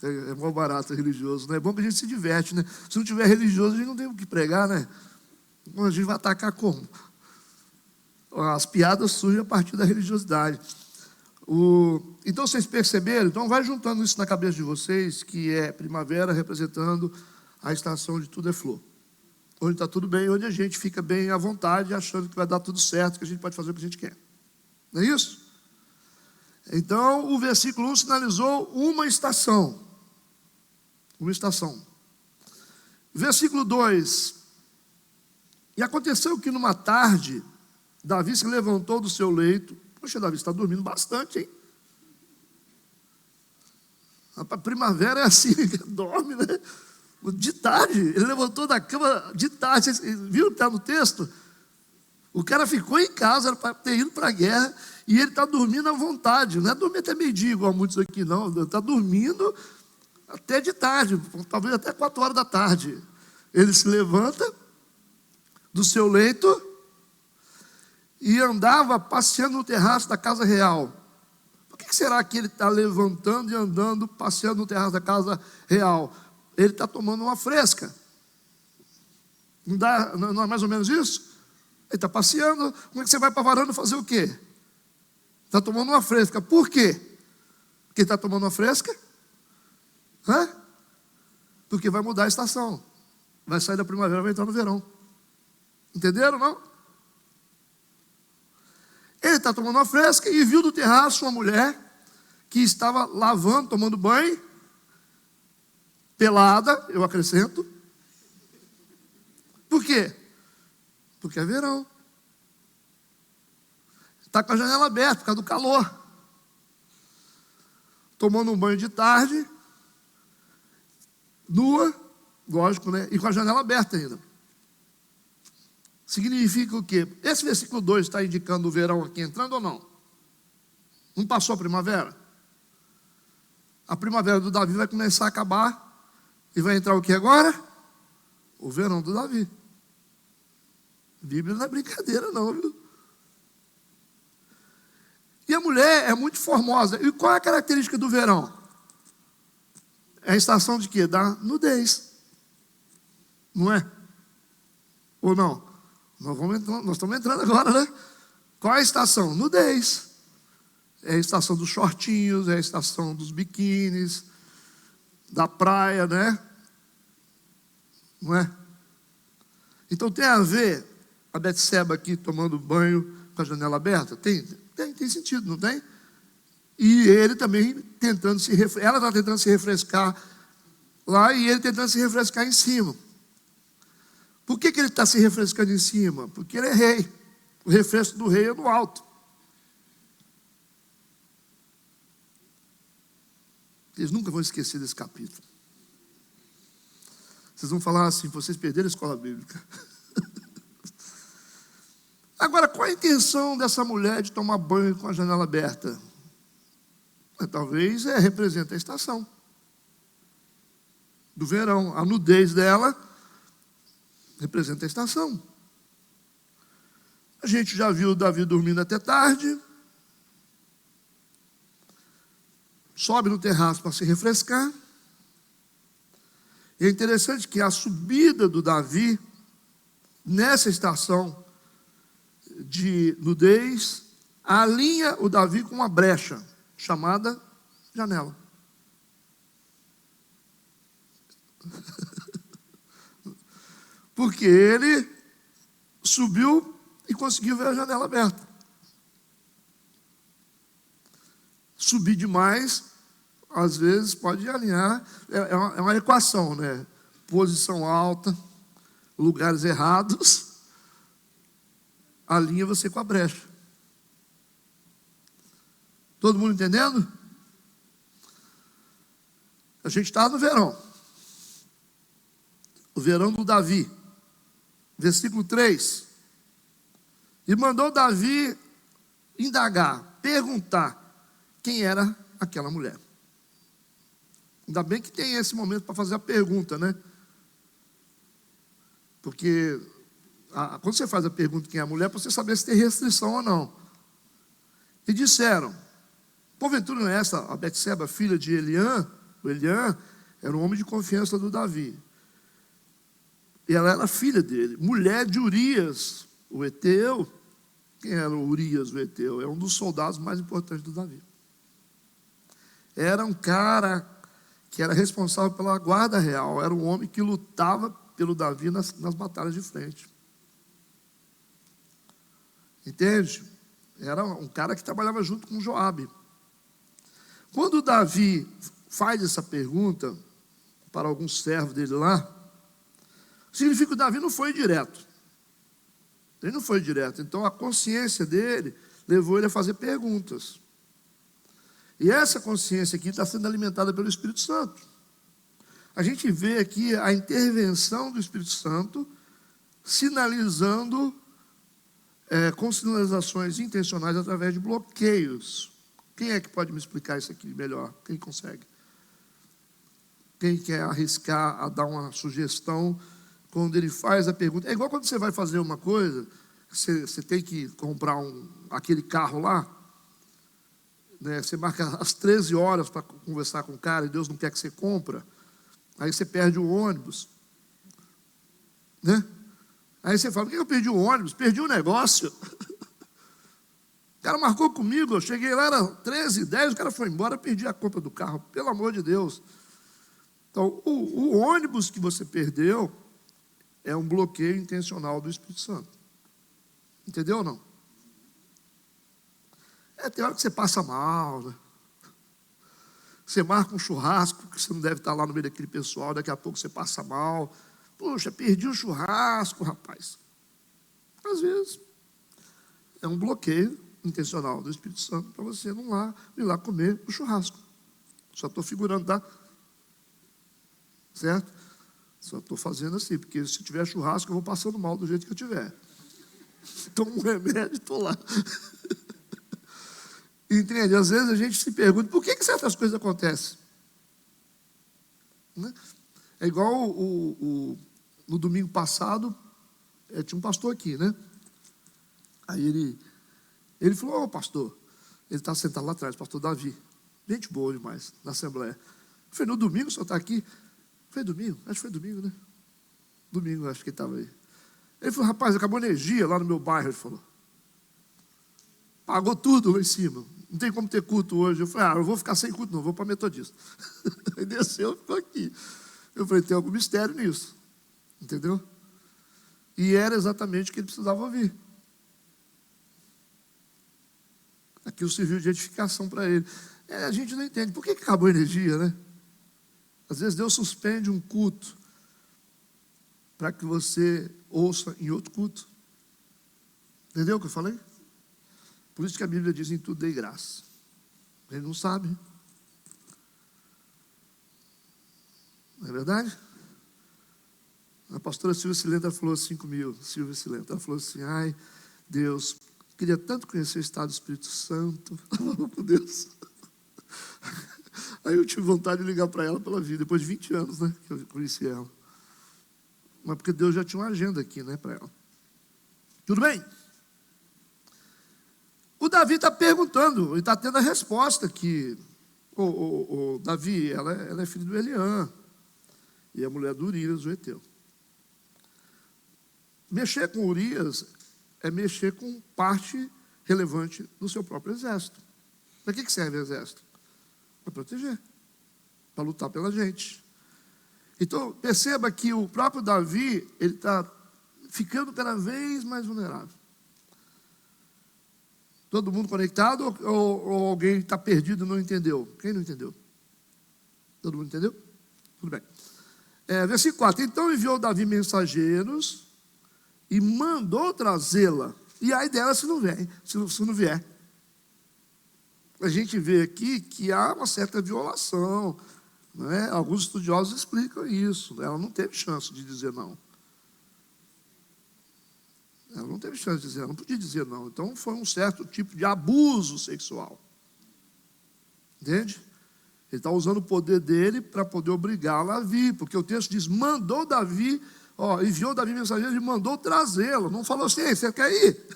É mó barato religioso, né? É bom que a gente se diverte, né? Se não tiver religioso, a gente não tem o que pregar, né? A gente vai atacar como? As piadas surgem a partir da religiosidade. Então, vocês perceberam? Então, vai juntando isso na cabeça de vocês, que é primavera representando a estação de tudo é flor. Onde está tudo bem, onde a gente fica bem à vontade, achando que vai dar tudo certo, que a gente pode fazer o que a gente quer. Não é isso? Então, o versículo 1 sinalizou uma estação. Uma estação. Versículo 2. E aconteceu que numa tarde, Davi se levantou do seu leito. Poxa, Davi, você está dormindo bastante, hein? A primavera é assim, dorme, né? De tarde, ele levantou da cama de tarde. Vocês viram que está no texto? O cara ficou em casa, era para ter ido para a guerra, e ele está dormindo à vontade. Não é dormir até meio-dia, igual muitos aqui, não. Está dormindo até de tarde, talvez até 4 horas da tarde. Ele se levanta do seu leito e andava passeando no terraço da casa real. Por que será que ele está levantando e andando, passeando no terraço da casa real? Ele está tomando uma fresca. Não é mais ou menos isso? Ele está passeando. Como é que você vai para a varanda fazer o quê? Está tomando uma fresca. Por quê? Porque está tomando uma fresca? Porque vai mudar a estação. Vai sair da primavera, vai entrar no verão. Entenderam, não? Ele está tomando uma fresca e viu do terraço uma mulher que estava lavando, tomando banho, pelada, eu acrescento. Por quê? Porque é verão. Está com a janela aberta por causa do calor. Tomando um banho de tarde, nua, lógico, né? E com a janela aberta ainda. Significa o quê? Esse versículo 2 está indicando o verão aqui entrando ou não? Não passou a primavera? A primavera do Davi vai começar a acabar e vai entrar o que agora? O verão do Davi. A Bíblia não é brincadeira não, viu? E a mulher é muito formosa. E qual é a característica do verão? É a estação de quê? Da nudez. Não é? Ou não? Nós estamos entrando agora, né? Qual é a estação? Nudez. É a estação dos shortinhos, é a estação dos biquínis, da praia, né? Não é? Então tem a ver a Betseba aqui tomando banho com a janela aberta? Tem sentido, não tem? E ele também tentando se refrescar. Ela está tentando se refrescar lá e ele tentando se refrescar em cima. Por que ele está se refrescando em cima? Porque ele é rei. O refresco do rei é no alto. Vocês nunca vão esquecer desse capítulo. Vocês vão falar assim: vocês perderam a escola bíblica. Agora, qual a intenção dessa mulher de tomar banho com a janela aberta? Talvez representa a estação do verão. A nudez dela representa a estação. A gente já viu Davi dormindo até tarde. Sobe no terraço para se refrescar. E é interessante que a subida do Davi, nessa estação de nudez, alinha o Davi com uma brecha, chamada janela. Porque ele subiu e conseguiu ver a janela aberta. Subir demais, às vezes, pode alinhar. É uma equação, né? Posição alta, lugares errados, alinha você com a brecha. Todo mundo entendendo? A gente está no verão. O verão do Davi. Versículo 3. E mandou Davi indagar, perguntar quem era aquela mulher. Ainda bem que tem esse momento para fazer a pergunta, né? Porque quando você faz a pergunta quem é a mulher, para você saber se tem restrição ou não. E disseram: porventura não é essa a Betseba, filha de Eliã? O Eliã era um homem de confiança do Davi. E ela era filha dele, mulher de Urias, o Eteu. Quem era o Urias, o Eteu? É um dos soldados mais importantes do Davi. Era um cara que era responsável pela guarda real. Era um homem que lutava pelo Davi nas batalhas de frente. Entende? Era um cara que trabalhava junto com Joabe. Quando Davi faz essa pergunta para alguns servos dele lá, significa que o Davi não foi direto. Ele não foi direto. Então a consciência dele levou ele a fazer perguntas. E essa consciência aqui está sendo alimentada pelo Espírito Santo. A gente vê aqui a intervenção do Espírito Santo sinalizando com sinalizações intencionais através de bloqueios. Quem é que pode me explicar isso aqui melhor? Quem consegue? Quem quer arriscar a dar uma sugestão quando ele faz a pergunta? É igual quando você vai fazer uma coisa, você tem que comprar aquele carro lá, né? Você marca às 13 horas para conversar com o cara e Deus não quer que você compra. Aí você perde o ônibus, né? Aí você fala: por que eu perdi o ônibus? Perdi o negócio. O cara marcou comigo, eu cheguei lá, era 13h10, o cara foi embora, perdi a compra do carro, pelo amor de Deus. Então, o ônibus que você perdeu é um bloqueio intencional do Espírito Santo. Entendeu ou não? Tem hora que você passa mal, né? Você marca um churrasco, que você não deve estar lá no meio daquele pessoal, daqui a pouco você passa mal. Poxa, perdi o churrasco, rapaz. Às vezes, é um bloqueio intencional do Espírito Santo para você não ir lá comer o churrasco. Só estou figurando, tá? Certo? Só estou fazendo assim, porque se tiver churrasco, eu vou passando mal do jeito que eu tiver. Tomo um remédio e estou lá. Entende? Às vezes a gente se pergunta por que certas coisas acontecem. Né? É igual no domingo passado, tinha um pastor aqui, né? Aí ele falou, ô pastor, ele está sentado lá atrás, pastor Davi, gente boa demais, na Assembleia. Eu falei, no domingo o senhor está aqui? Foi domingo? Acho que foi domingo, né? Domingo, acho que ele estava aí. Ele falou, rapaz, acabou a energia lá no meu bairro, ele falou. Pagou tudo lá em cima. Não tem como ter culto hoje. Eu falei, eu vou ficar sem culto, não, vou para Metodista. Aí desceu, ficou aqui. Eu falei, tem algum mistério nisso. Entendeu? E era exatamente o que ele precisava ouvir. Aquilo serviu de edificação para ele. A gente não entende. Por que acabou a energia, né? Às vezes Deus suspende um culto para que você ouça em outro culto. Entendeu o que eu falei? Por isso que a Bíblia diz, em tudo dei graça. Ele não sabe. Não é verdade? A pastora Silvia Silenta falou assim comigo, ela falou assim, ai, Deus, queria tanto conhecer o estado do Espírito Santo. Falou com Deus. Aí eu tive vontade de ligar para ela pela vida, depois de 20 anos, né, que eu conheci ela. Mas porque Deus já tinha uma agenda aqui, né, para ela. Tudo bem? O Davi está perguntando, ele está tendo a resposta que o Davi, ela é filha do Eliã, e a mulher do Urias, o Heteu. Mexer com Urias é mexer com parte relevante do seu próprio exército. Para que serve o exército? Para proteger, para lutar pela gente. Então, perceba que o próprio Davi, ele está ficando cada vez mais vulnerável. Todo mundo conectado ou alguém está perdido e não entendeu? Quem não entendeu? Todo mundo entendeu? Tudo bem. Versículo 4. Então enviou Davi mensageiros e mandou trazê-la. E aí dela se não vier. A gente vê aqui que há uma certa violação. Não é? Alguns estudiosos explicam isso. Ela não teve chance de dizer não. Ela não teve chance de dizer, ela não podia dizer não. Então foi um certo tipo de abuso sexual. Entende? Ele está usando o poder dele para poder obrigá-la a vir. Porque o texto diz, mandou Davi, enviou Davi mensageiro e mandou trazê-la. Não falou assim, você quer ir?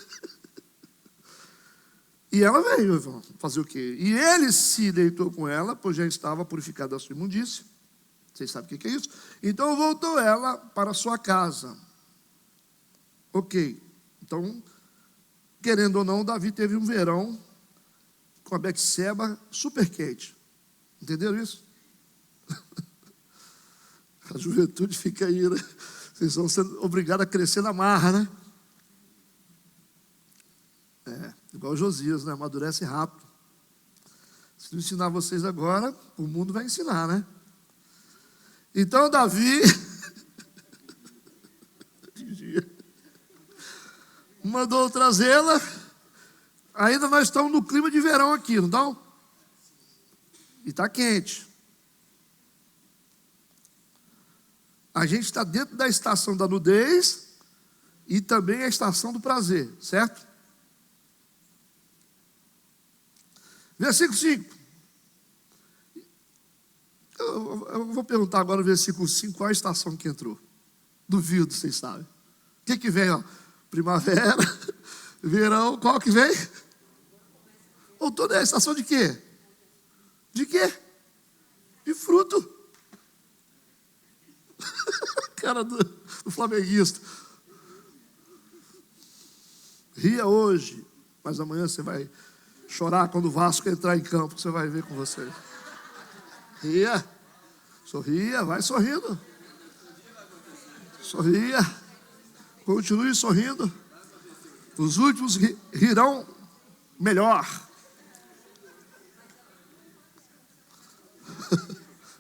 E ela veio fazer o quê? E ele se deitou com ela, pois já estava purificada da sua imundícia. Vocês sabem o que é isso? Então voltou ela para a sua casa. Ok. Então, querendo ou não, Davi teve um verão com a Betseba super quente. Entenderam isso? A juventude fica aí, né? Vocês vão sendo obrigados a crescer na marra, né? Igual Josias, né? Amadurece rápido. Se não ensinar vocês agora, o mundo vai ensinar, né? Então, Davi mandou trazê-la. Ainda nós estamos no clima de verão aqui, não estão? E está quente. A gente está dentro da estação da nudez e também a estação do prazer, certo? Versículo 5. Eu vou perguntar agora no versículo 5 qual a estação que entrou. Duvido, vocês sabem. O que vem? Primavera, verão, qual que vem? Outono é a estação de quê? De quê? De fruto. Cara do flamenguista. Ria hoje, mas amanhã você vai chorar quando o Vasco entrar em campo, você vai ver com vocês. Ria, sorria, vai sorrindo. Sorria, continue sorrindo. Os últimos rirão melhor.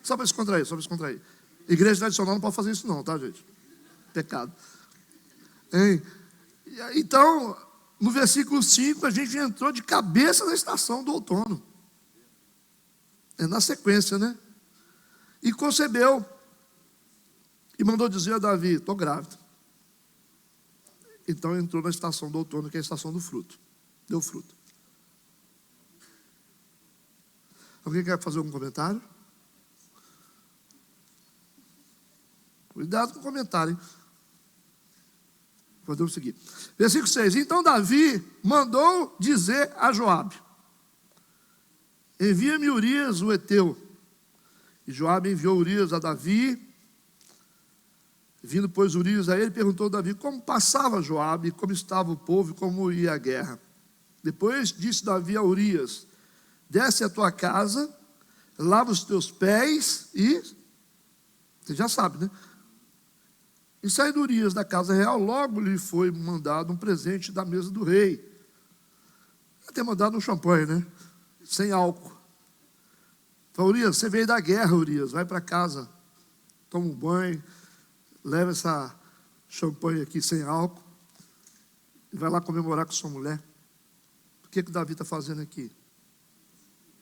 Só para descontrair. Igreja tradicional não pode fazer isso não, tá, gente? Pecado. Então, no versículo 5, a gente entrou de cabeça na estação do outono. É na sequência, né? E concebeu. E mandou dizer a Davi, estou grávida. Então entrou na estação do outono, que é a estação do fruto. Deu fruto. Alguém quer fazer algum comentário? Cuidado com o comentário, hein? Podemos seguir. Versículo 6. Então Davi mandou dizer a Joabe: envia-me Urias, o heteu. E Joabe enviou Urias a Davi. Vindo, pois, Urias a ele, perguntou a Davi como passava Joabe, como estava o povo e como ia a guerra. Depois disse Davi a Urias: desce à tua casa, lava os teus pés e... Você já sabe, né? E saindo Urias da casa real, logo lhe foi mandado um presente da mesa do rei. Até mandado um champanhe, né? Sem álcool. Falou: Urias, você veio da guerra, Urias, vai para casa, toma um banho, leva essa champanhe aqui sem álcool e vai lá comemorar com sua mulher. O que o Davi está fazendo aqui?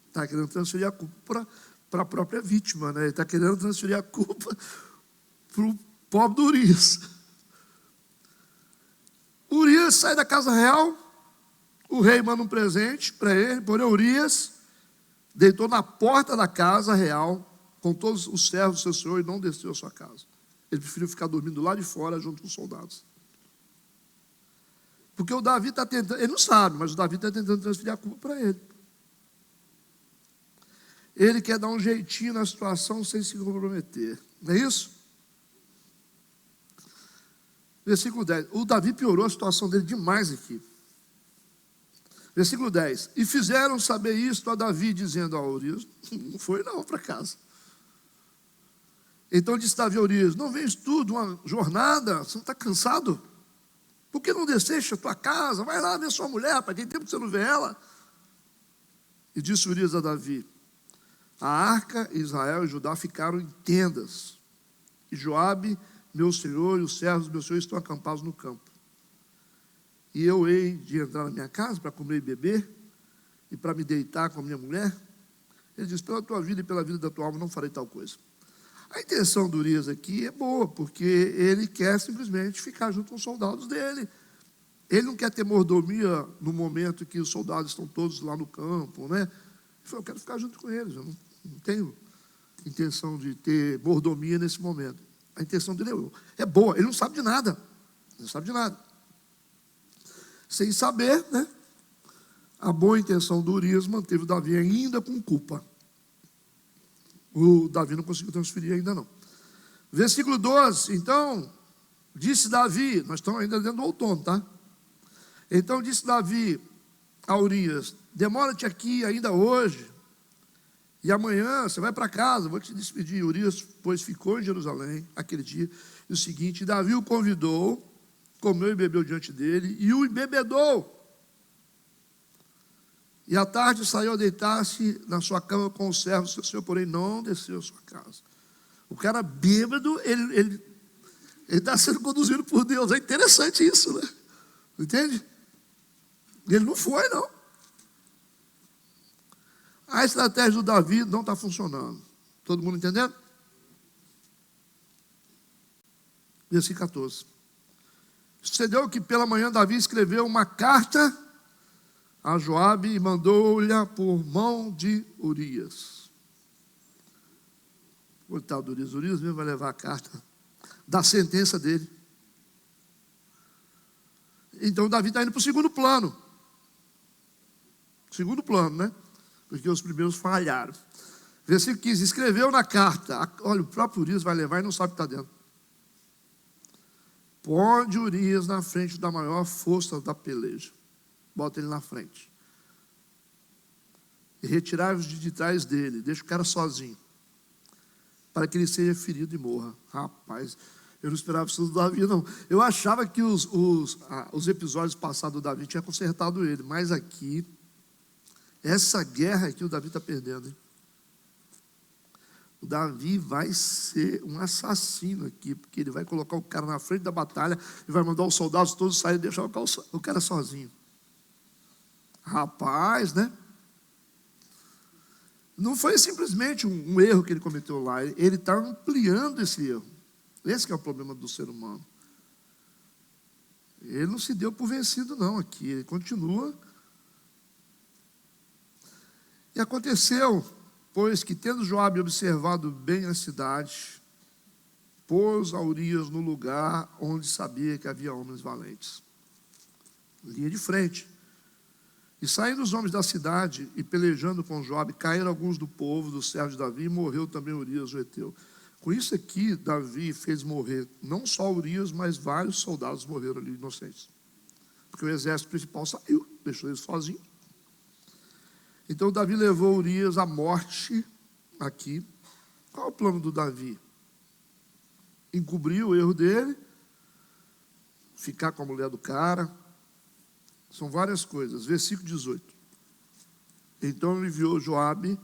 Está querendo transferir a culpa para a própria vítima, né? Ele está querendo transferir a culpa para o pobre do Urias. Urias sai da casa real, o rei manda um presente para ele, porém Urias deitou na porta da casa real com todos os servos do seu senhor e não desceu à sua casa. Ele preferiu ficar dormindo lá de fora junto com os soldados. Porque o Davi está tentando, ele não sabe, mas o Davi está tentando transferir a culpa para ele. Ele quer dar um jeitinho na situação sem se comprometer. Não é isso? Versículo 10. O Davi piorou a situação dele demais aqui. Versículo 10. E fizeram saber isto a Davi, dizendo a Urias: não foi não para casa. Então disse Davi a Urias: não vens tu de uma jornada? Você não está cansado? Por que não desceste a tua casa? Vai lá ver sua mulher, para tem tempo que você não vê ela. E disse Urias a Davi: a arca, Israel e Judá ficaram em tendas, e Joabe, meu senhor, e os servos do meu senhor estão acampados no campo. E eu hei de entrar na minha casa para comer e beber, e para me deitar com a minha mulher? Ele diz: pela tua vida e pela vida da tua alma não farei tal coisa. A intenção do Urias aqui é boa, porque ele quer simplesmente ficar junto com os soldados dele. Ele não quer ter mordomia no momento que os soldados estão todos lá no campo, né? Ele falou: eu quero ficar junto com eles, eu não tenho intenção de ter mordomia nesse momento. A intenção dele é boa, ele não sabe de nada. Ele não sabe de nada. Sem saber, né? A boa intenção do Urias manteve o Davi ainda com culpa. O Davi não conseguiu transferir ainda não. Versículo 12. Então, disse Davi, nós estamos ainda dentro do outono, tá? Então disse Davi a Urias: demora-te aqui ainda hoje, e amanhã você vai para casa, vou te despedir. Urias, pois, ficou em Jerusalém aquele dia. E o seguinte: Davi o convidou, comeu e bebeu diante dele, e o embebedou. E à tarde saiu a deitar-se na sua cama com os servos do seu senhor, porém não desceu à sua casa. O cara bêbado, ele está sendo conduzido por Deus. É interessante isso, né? Entende? Ele não foi, não. A estratégia do Davi não está funcionando. Todo mundo entendendo? Versículo 14. Sucedeu que pela manhã Davi escreveu uma carta a Joabe e mandou-lhe por mão de Urias. Coitado do Urias. Urias mesmo vai levar a carta da sentença dele. Então Davi está indo para o segundo plano. Segundo plano, né? Porque os primeiros falharam. Versículo 15. Escreveu na carta. Olha, o próprio Urias vai levar e não sabe o que está dentro. Põe Urias na frente da maior força da peleja. Bota ele na frente. E retirai-vos de trás dele. Deixa o cara sozinho. Para que ele seja ferido e morra. Rapaz, eu não esperava isso do Davi, não. Eu achava que os episódios passados do Davi tinham consertado ele. Mas aqui, essa guerra aqui o Davi está perdendo, hein? O Davi vai ser um assassino aqui, porque ele vai colocar o cara na frente da batalha e vai mandar os soldados todos saírem e deixar o cara sozinho. Rapaz, né? Não foi simplesmente um erro que ele cometeu lá, ele está ampliando esse erro. Esse que é o problema do ser humano. Ele não se deu por vencido não aqui, ele continua. E aconteceu pois que tendo Joabe observado bem a cidade, pôs a Urias no lugar onde sabia que havia homens valentes. Linha de frente. E saindo os homens da cidade e pelejando com Joabe, caíram alguns do povo, dos servos de Davi, e morreu também Urias o heteu. Com isso aqui, Davi fez morrer não só Urias, mas vários soldados morreram ali inocentes. Porque o exército principal saiu, deixou eles sozinhos. Então Davi levou Urias à morte aqui. Qual é o plano do Davi? Encobrir o erro dele, ficar com a mulher do cara. São várias coisas. Versículo 18. Então ele enviou Joabe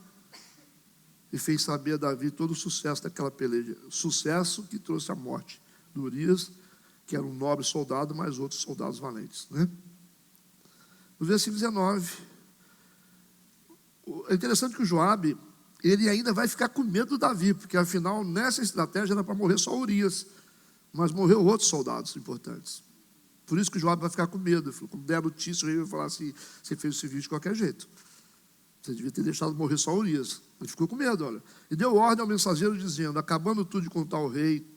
e fez saber a Davi todo o sucesso daquela peleja. Sucesso que trouxe a morte de Urias, que era um nobre soldado, mais outros soldados valentes, né? No versículo 19, é interessante que o Joabe, ele ainda vai ficar com medo do Davi, porque afinal, nessa estratégia era para morrer só Urias, mas morreu outros soldados importantes. Por isso que o Joabe vai ficar com medo. Ele falou, quando der a notícia, o rei vai falar assim: você fez o serviço de qualquer jeito. Você devia ter deixado morrer só Urias. Ele ficou com medo, olha. E deu ordem ao mensageiro, dizendo: acabando tudo de contar ao rei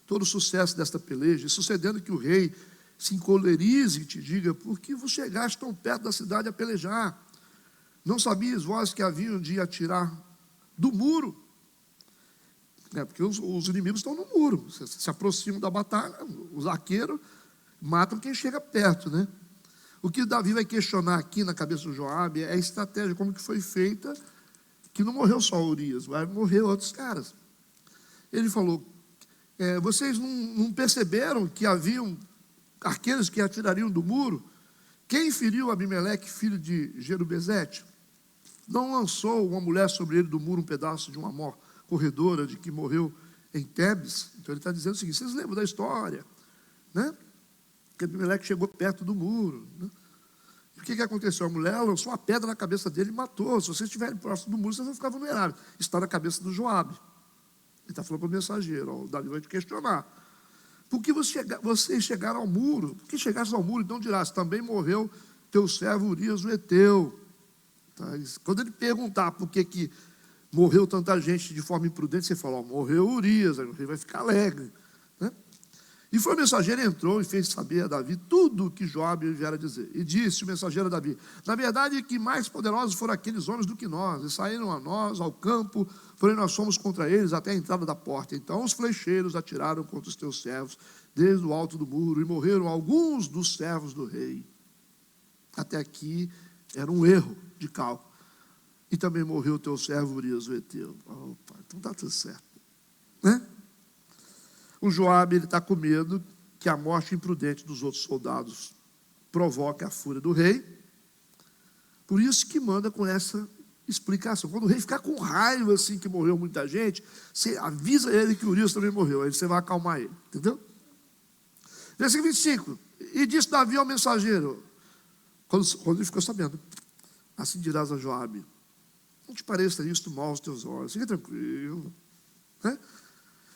todo o sucesso desta peleja, e sucedendo que o rei se encolerize e te diga: por que vos chegaste tão perto da cidade a pelejar? Não sabias vós que haviam de atirar do muro? Porque os inimigos estão no muro, se aproximam da batalha, os arqueiros matam quem chega perto, né? O que Davi vai questionar aqui na cabeça do Joabe é a estratégia, como que foi feita, que não morreu só Urias, vai morrer outros caras. Ele falou: vocês não perceberam que haviam arqueiros que atirariam do muro? Quem feriu Abimeleque, filho de Jerubezete? Não lançou uma mulher sobre ele do muro um pedaço de uma corredora de que morreu em Tebes? Então ele está dizendo o seguinte: vocês lembram da história, né? Que Abimeleque chegou perto do muro, né? E o que aconteceu? A mulher lançou uma pedra na cabeça dele e matou. Se vocês estiverem próximo do muro, vocês vão ficar vulneráveis. Está na cabeça do Joabe. Ele está falando para o mensageiro: o Davi vai te questionar. Por que vocês chegaram ao muro? Por que chegaste ao muro? Então dirás: também morreu teu servo Urias o heteu. Tá? Quando ele perguntar por que morreu tanta gente de forma imprudente, você fala: morreu Urias. Aí o rei vai ficar alegre, né? E foi o mensageiro, entrou e fez saber a Davi tudo o que Joabe viera dizer. E disse o mensageiro a Davi: na verdade, que mais poderosos foram aqueles homens do que nós, e saíram a nós ao campo, porém nós fomos contra eles até a entrada da porta. Então os flecheiros atiraram contra os teus servos, desde o alto do muro, e morreram alguns dos servos do rei. Até aqui era um erro de cálculo. E também morreu o teu servo Urias o heteu. Opa, então está tudo certo, né? O Joabe está com medo que a morte imprudente dos outros soldados provoque a fúria do rei. Por isso que manda com essa explicação. Quando o rei ficar com raiva assim que morreu muita gente, você avisa ele que Urias também morreu. Aí você vai acalmar ele. Entendeu? Versículo 25. E disse Davi ao mensageiro, quando ele ficou sabendo: assim dirás a Joabe: não te pareça isto mal aos teus olhos. Fica tranquilo, né?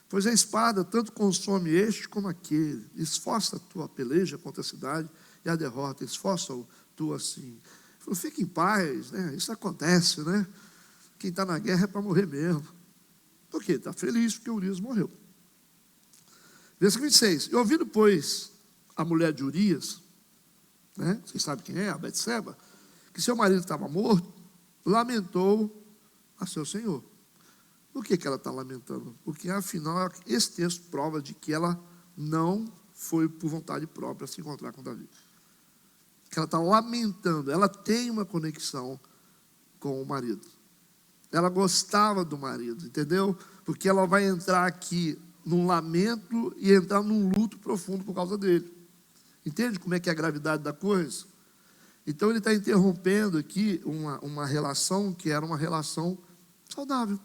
Pois a espada tanto consome este como aquele. Esforça a tua peleja contra a cidade e a derrota. Esforça tu assim. Falou: fica em paz, né? Isso acontece, né? Quem está na guerra é para morrer mesmo. Por quê? Está feliz porque Urias morreu. Versículo 26. E ouvindo, pois, a mulher de Urias, né? Vocês sabem quem é? A Betseba, que seu marido estava morto, lamentou a seu senhor. Por que ela está lamentando? Porque, afinal, esse texto prova de que ela não foi por vontade própria se encontrar com Davi. Que ela está lamentando, ela tem uma conexão com o marido. Ela gostava do marido, entendeu? Porque ela vai entrar aqui num lamento e entrar num luto profundo por causa dele. Entende como é que é a gravidade da coisa? Então ele está interrompendo aqui uma relação que era uma relação saudável.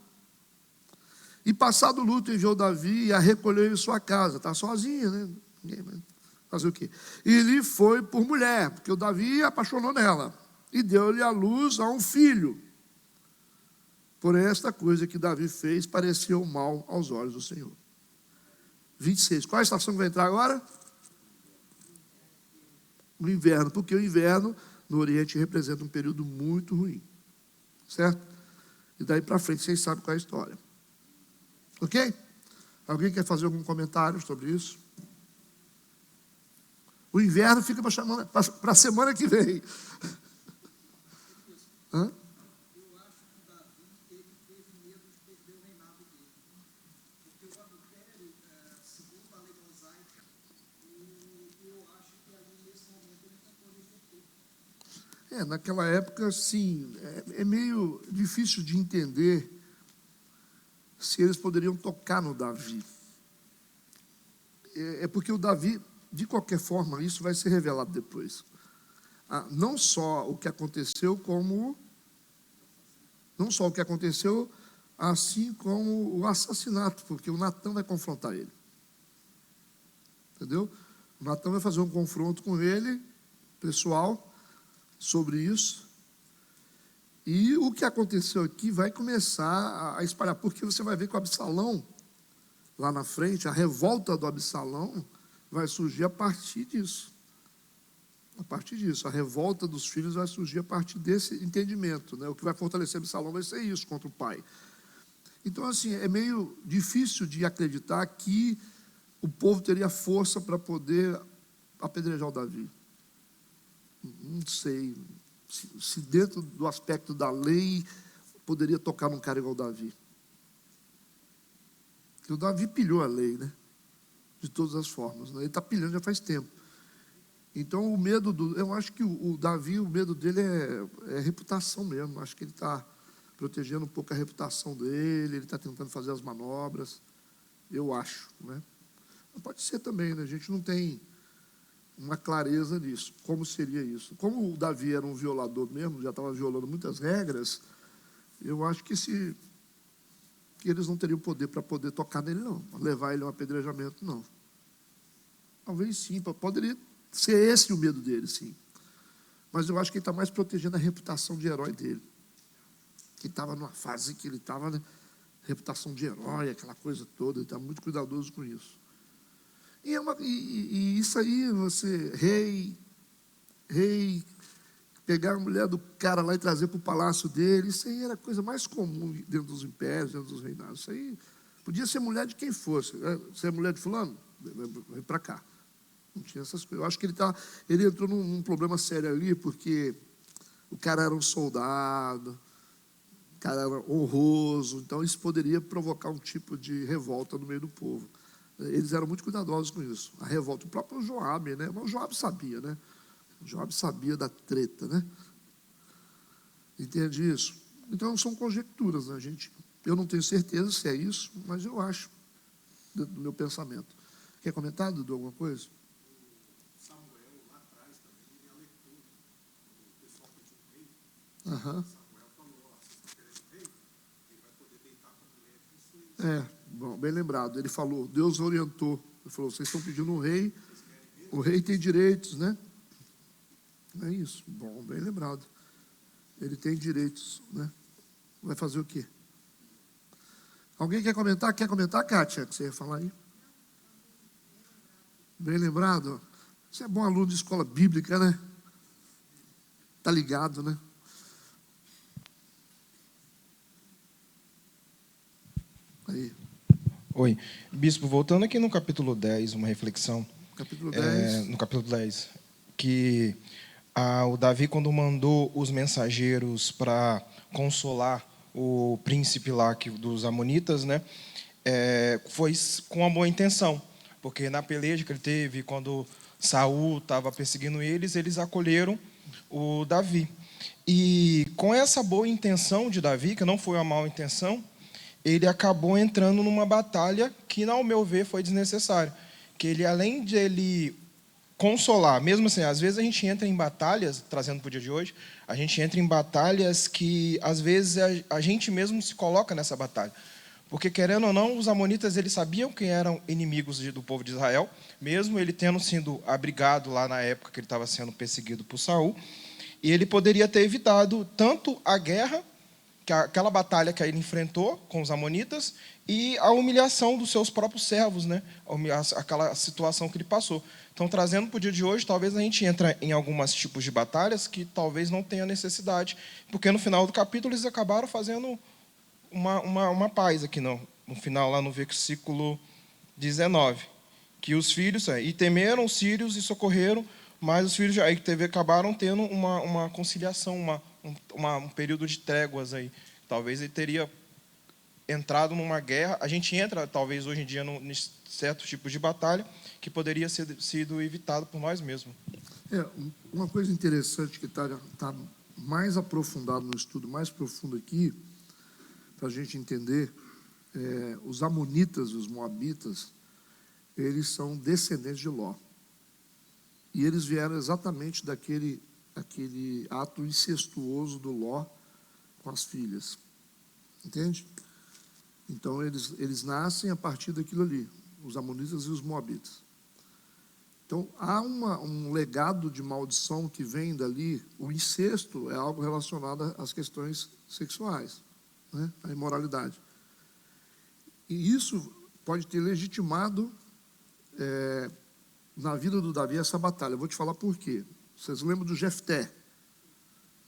E passado o luto, enviou Davi e a recolheu em sua casa. Está sozinha, né? Ninguém vai fazer o quê? E lhe foi por mulher, porque o Davi apaixonou nela. E deu-lhe a luz a um filho. Porém, esta coisa que Davi fez pareceu mal aos olhos do Senhor. 26. Qual a estação que vai entrar agora? O inverno. Porque o inverno no Oriente representa um período muito ruim. Certo? E daí para frente vocês sabem qual é a história. Ok? Alguém quer fazer algum comentário sobre isso? O inverno fica para a semana que vem. Hã? Eu acho que Davi teve medo de perder o reinado dele. Porque o adultério, segundo a lei mosaica, e eu acho que ali nesse momento ele tentou reverter. Naquela época, sim, é meio difícil de entender se eles poderiam tocar no Davi. É porque o Davi, de qualquer forma, isso vai ser revelado depois. Não só o que aconteceu, assim como o assassinato, porque o Natã vai confrontar ele. Entendeu? O Natã vai fazer um confronto com ele, pessoal, sobre isso. E o que aconteceu aqui vai começar a espalhar, porque você vai ver que o Absalão, lá na frente, a revolta do Absalão vai surgir a partir disso. A partir disso, a revolta dos filhos vai surgir a partir desse entendimento, né? O que vai fortalecer Absalão vai ser isso, contra o pai. Então, assim, é meio difícil de acreditar que o povo teria força para poder apedrejar o Davi. Não sei se dentro do aspecto da lei poderia tocar num cara igual o Davi. Porque o Davi pilhou a lei, né? De todas as formas, né? Ele está pilhando já faz tempo. Então, o medo eu acho que o Davi, o medo dele é reputação mesmo. Acho que ele está protegendo um pouco a reputação dele, ele está tentando fazer as manobras. Eu acho, né? Mas pode ser também, né? A gente não tem uma clareza nisso. Como seria isso? Como o Davi era um violador mesmo, já estava violando muitas regras, eu acho que eles não teriam poder para poder tocar nele, não. Levar ele a um apedrejamento, não. Talvez sim, poderia ser esse o medo dele, sim. Mas eu acho que ele está mais protegendo a reputação de herói dele. Que estava numa fase que ele estava, né? Reputação de herói, aquela coisa toda, ele está muito cuidadoso com isso. E isso aí, você, rei, pegar a mulher do cara lá e trazer para o palácio dele, isso aí era a coisa mais comum dentro dos impérios, dentro dos reinados. Isso aí podia ser mulher de quem fosse. Se é mulher de fulano, vem para cá. Não tinha essas coisas. Eu acho que ele entrou num problema sério ali, porque o cara era um soldado, o cara era honroso, então isso poderia provocar um tipo de revolta no meio do povo. Eles eram muito cuidadosos com isso. A revolta, o próprio Joabe, né? Mas o Joabe sabia, né? O Joabe sabia da treta, né? Entende isso? Então são conjecturas, né, gente? Eu não tenho certeza se é isso, mas eu acho, dentro do meu pensamento. Quer comentar, Dudu, alguma coisa? Samuel, lá atrás também, ele alertou. O pessoal pediu um rei. Aham. Samuel falou, vocês estão querendo um rei? Ele vai poder deitar com a mulher de vocês. Bom, bem lembrado. Ele falou, Deus orientou. Ele falou, vocês estão pedindo um rei, o rei tem direitos, né? É isso. Bom, bem lembrado. Ele tem direitos, né? Vai fazer o quê? Alguém quer comentar? Quer comentar, Kátia? Que você ia falar aí? Bem lembrado. Você é bom aluno de escola bíblica, né? Tá ligado, né? Aí. Oi. Bispo, voltando aqui no capítulo 10, uma reflexão. Capítulo 10. No capítulo 10, que o Davi, quando mandou os mensageiros para consolar o príncipe lá dos amonitas, né, foi com uma boa intenção, porque na peleja que ele teve, quando Saul estava perseguindo eles acolheram o Davi. E com essa boa intenção de Davi, que não foi uma má intenção, ele acabou entrando numa batalha que, ao meu ver, foi desnecessária. Que ele, além de ele consolar, mesmo assim, às vezes a gente entra em batalhas, trazendo para o dia de hoje, a gente entra em batalhas que, às vezes, a gente mesmo se coloca nessa batalha. Porque, querendo ou não, os amonitas, eles sabiam que eram inimigos do povo de Israel, mesmo ele tendo sido abrigado lá na época que ele estava sendo perseguido por Saul, e ele poderia ter evitado tanto a guerra, aquela batalha que ele enfrentou com os amonitas, e a humilhação dos seus próprios servos, né? Aquela situação que ele passou. Então, trazendo para o dia de hoje, talvez a gente entre em alguns tipos de batalhas que talvez não tenha necessidade, porque no final do capítulo eles acabaram fazendo uma paz aqui no final, lá no versículo 19, que os filhos, e temeram os sírios e socorreram, mas os filhos acabaram tendo uma conciliação, um período de tréguas aí. Talvez ele teria entrado numa guerra. A gente entra, talvez, hoje em dia, em certos tipos de batalha que poderia ser sido evitado por nós mesmos. Uma coisa interessante que está mais aprofundado no estudo, mais profundo aqui, para a gente entender, os amonitas e os moabitas, eles são descendentes de Ló. E eles vieram exatamente daquele ato incestuoso do Ló com as filhas. Entende? Então, eles nascem a partir daquilo ali, os amonitas e os moabitas. Então, há um legado de maldição que vem dali. O incesto é algo relacionado às questões sexuais, né? A imoralidade. E isso pode ter legitimado na vida do Davi essa batalha. Eu vou te falar por quê. Vocês lembram do Jefté?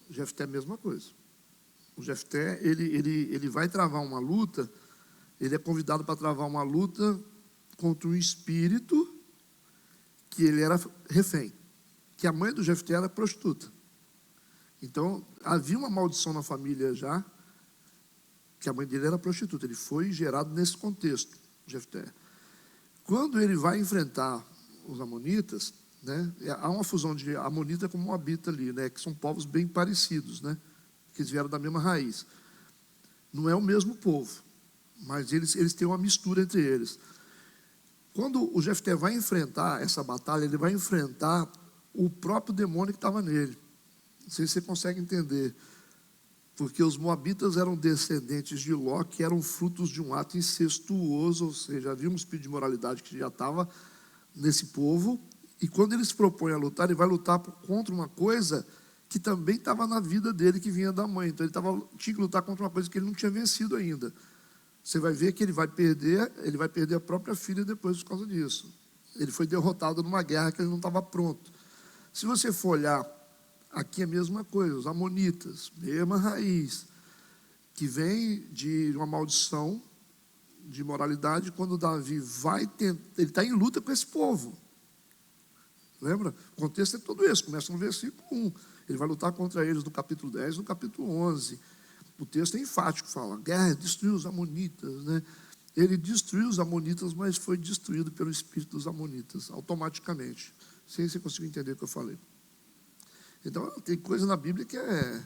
O Jefté é a mesma coisa. O Jefté, ele vai travar uma luta, ele é convidado para travar uma luta contra um espírito que ele era refém, que a mãe do Jefté era prostituta. Então, havia uma maldição na família já, que a mãe dele era prostituta. Ele foi gerado nesse contexto, Jefté. Quando ele vai enfrentar os amonitas, né, há uma fusão de amonita com moabita ali, né, que são povos bem parecidos, né, que eles vieram da mesma raiz. Não é o mesmo povo, mas eles têm uma mistura entre eles. Quando o Jefté vai enfrentar essa batalha, ele vai enfrentar o próprio demônio que estava nele. Não sei se você consegue entender. Porque os moabitas eram descendentes de Ló, que eram frutos de um ato incestuoso, ou seja, havia um espírito de moralidade que já estava nesse povo. E quando ele se propõe a lutar, ele vai lutar contra uma coisa que também estava na vida dele, que vinha da mãe. Então ele tinha que lutar contra uma coisa que ele não tinha vencido ainda. Você vai ver que ele vai perder a própria filha depois por causa disso. Ele foi derrotado numa guerra que ele não estava pronto. Se você for olhar, aqui é a mesma coisa, os amonitas, mesma raiz, que vem de uma maldição de moralidade. Quando Davi vai tentar, ele está em luta com esse povo. Lembra? O contexto é todo esse, começa no versículo 1. Ele vai lutar contra eles no capítulo 10, no capítulo 11. O texto é enfático, fala, guerra, destruiu os amonitas, né? Ele destruiu os amonitas, mas foi destruído pelo espírito dos amonitas, automaticamente. Não sei se você conseguiu entender o que eu falei. Então, tem coisa na Bíblia que é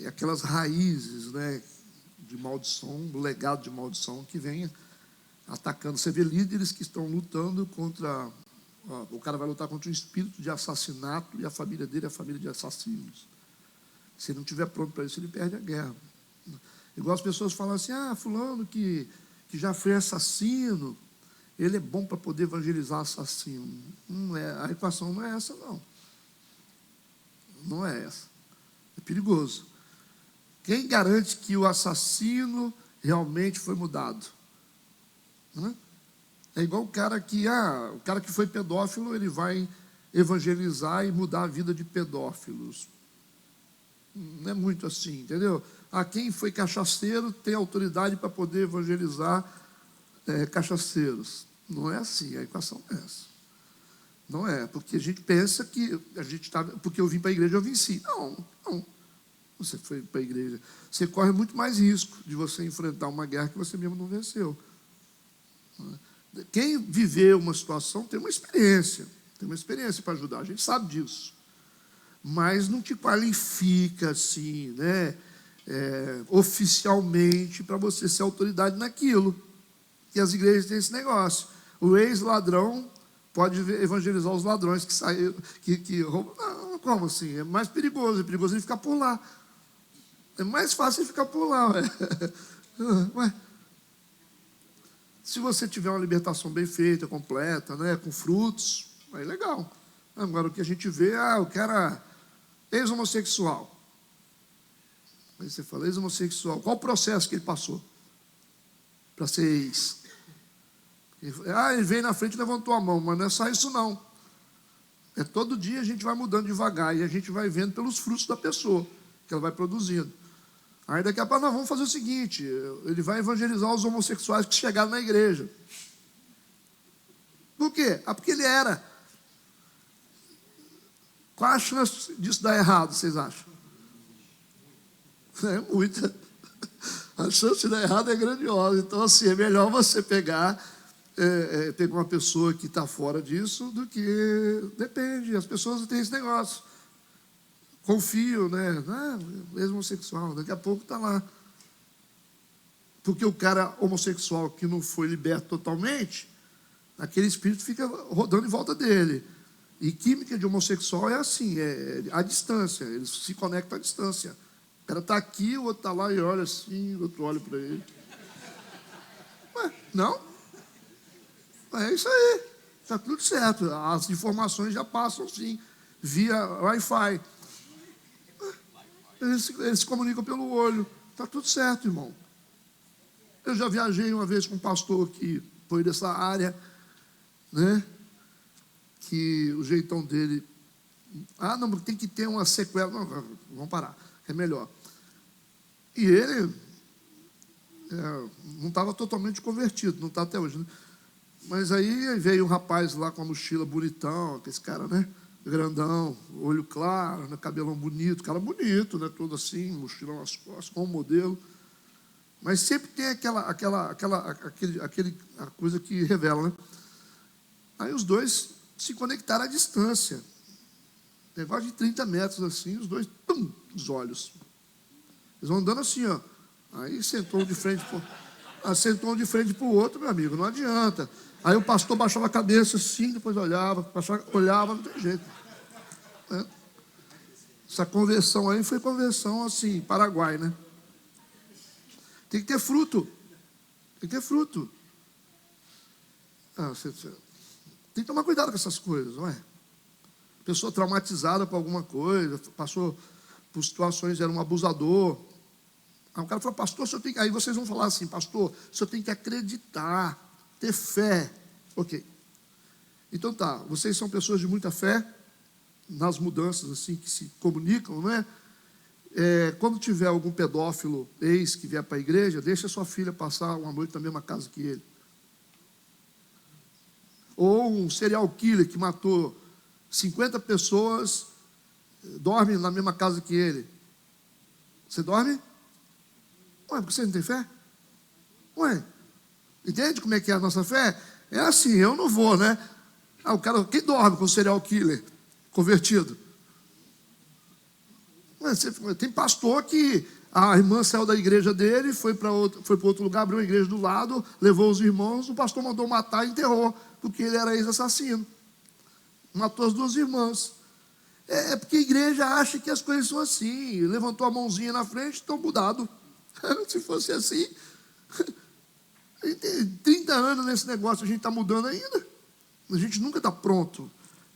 aquelas raízes, né, de maldição, um legado de maldição que vem atacando. Você vê líderes que estão lutando contra... o cara vai lutar contra um espírito de assassinato e a família dele é a família de assassinos. Se ele não estiver pronto para isso, ele perde a guerra. Igual as pessoas falam assim, fulano que já foi assassino, ele é bom para poder evangelizar assassino. Não é, a equação não é essa, não. Não é essa. É perigoso. Quem garante que o assassino realmente foi mudado? É igual o cara que foi pedófilo, ele vai evangelizar e mudar a vida de pedófilos. Não é muito assim, entendeu? Quem foi cachaceiro tem autoridade para poder evangelizar cachaceiros. Não é assim, a equação é essa. Não é, porque a gente pensa que porque eu vim para a igreja, eu venci. Não. Você foi para a igreja. Você corre muito mais risco de você enfrentar uma guerra que você mesmo não venceu. Quem viveu uma situação tem uma experiência para ajudar, a gente sabe disso. Mas não te qualifica assim, né, oficialmente para você ser autoridade naquilo. E as igrejas têm esse negócio. O ex-ladrão pode evangelizar os ladrões que saíram, que roubam. Não, como assim? É mais perigoso, ele ficar por lá. É mais fácil ele ficar por lá. Ué. Se você tiver uma libertação bem feita, completa, né, com frutos, aí legal. Agora o que a gente vê, o cara ex-homossexual. Aí você fala, ex-homossexual, qual o processo que ele passou para ser ex? Ele veio na frente e levantou a mão, mas não é só isso não. É todo dia a gente vai mudando devagar e a gente vai vendo pelos frutos da pessoa que ela vai produzindo. Aí daqui a pouco, nós vamos fazer o seguinte, ele vai evangelizar os homossexuais que chegaram na igreja. Por quê? Ah, porque ele era. Qual a chance disso dar errado, vocês acham? É muita. A chance de dar errado é grandiosa. Então, assim, é melhor você pegar uma pessoa que está fora disso do que... Depende, as pessoas têm esse negócio. Confio, né? Mesmo homossexual, daqui a pouco está lá. Porque o cara homossexual que não foi liberto totalmente, aquele espírito fica rodando em volta dele. E química de homossexual é assim, é à distância, eles se conectam à distância. O cara está aqui, o outro está lá e olha assim, o outro olha para ele. Ué, não? É isso aí, está tudo certo. As informações já passam, sim, via Wi-Fi. Eles se comunicam pelo olho. Está tudo certo, irmão. Eu já viajei uma vez com um pastor que foi dessa área, né? Que o jeitão dele... não, tem que ter uma sequela. Não, vamos parar, é melhor. E ele não estava totalmente convertido, não está até hoje, né? Mas aí veio um rapaz lá com a mochila bonitão, esse cara, né? Grandão, olho claro, né? Cabelão bonito, cara bonito, né? Todo assim, mochilão nas costas, com um modelo. Mas sempre tem aquela coisa que revela, né? Aí os dois se conectaram à distância. Negócio de 30 metros assim, os dois, pum, os olhos. Eles vão andando assim, ó. Aí sentou um de frente para o outro, meu amigo, não adianta. Aí o pastor baixava a cabeça assim, depois olhava, não tem jeito. Essa conversão aí foi conversão assim, Paraguai, né? Tem que ter fruto. Tem que ter fruto. Tem que tomar cuidado com essas coisas, não é? Pessoa traumatizada por alguma coisa, passou por situações, era um abusador. Aí o cara falou, pastor, aí vocês vão falar assim, pastor, o senhor tem que acreditar, ter fé. Ok. Então tá, vocês são pessoas de muita fé, nas mudanças assim que se comunicam, não é? Quando tiver algum pedófilo ex que vier para a igreja, deixa sua filha passar uma noite na mesma casa que ele. Ou um serial killer que matou 50 pessoas, dorme na mesma casa que ele. Você dorme? Ué, porque você não tem fé? Ué, entende como é que é a nossa fé? É assim, eu não vou, né? O cara, quem dorme com o serial killer convertido? Ué, tem pastor que a irmã saiu da igreja dele, foi para outro lugar, abriu uma igreja do lado, levou os irmãos, o pastor mandou matar e enterrou, porque ele era ex-assassino. Matou as duas irmãs. É porque a igreja acha que as coisas são assim. Levantou a mãozinha na frente, estão mudados. Se fosse assim, 30 anos nesse negócio, a gente está mudando ainda. A gente nunca está pronto.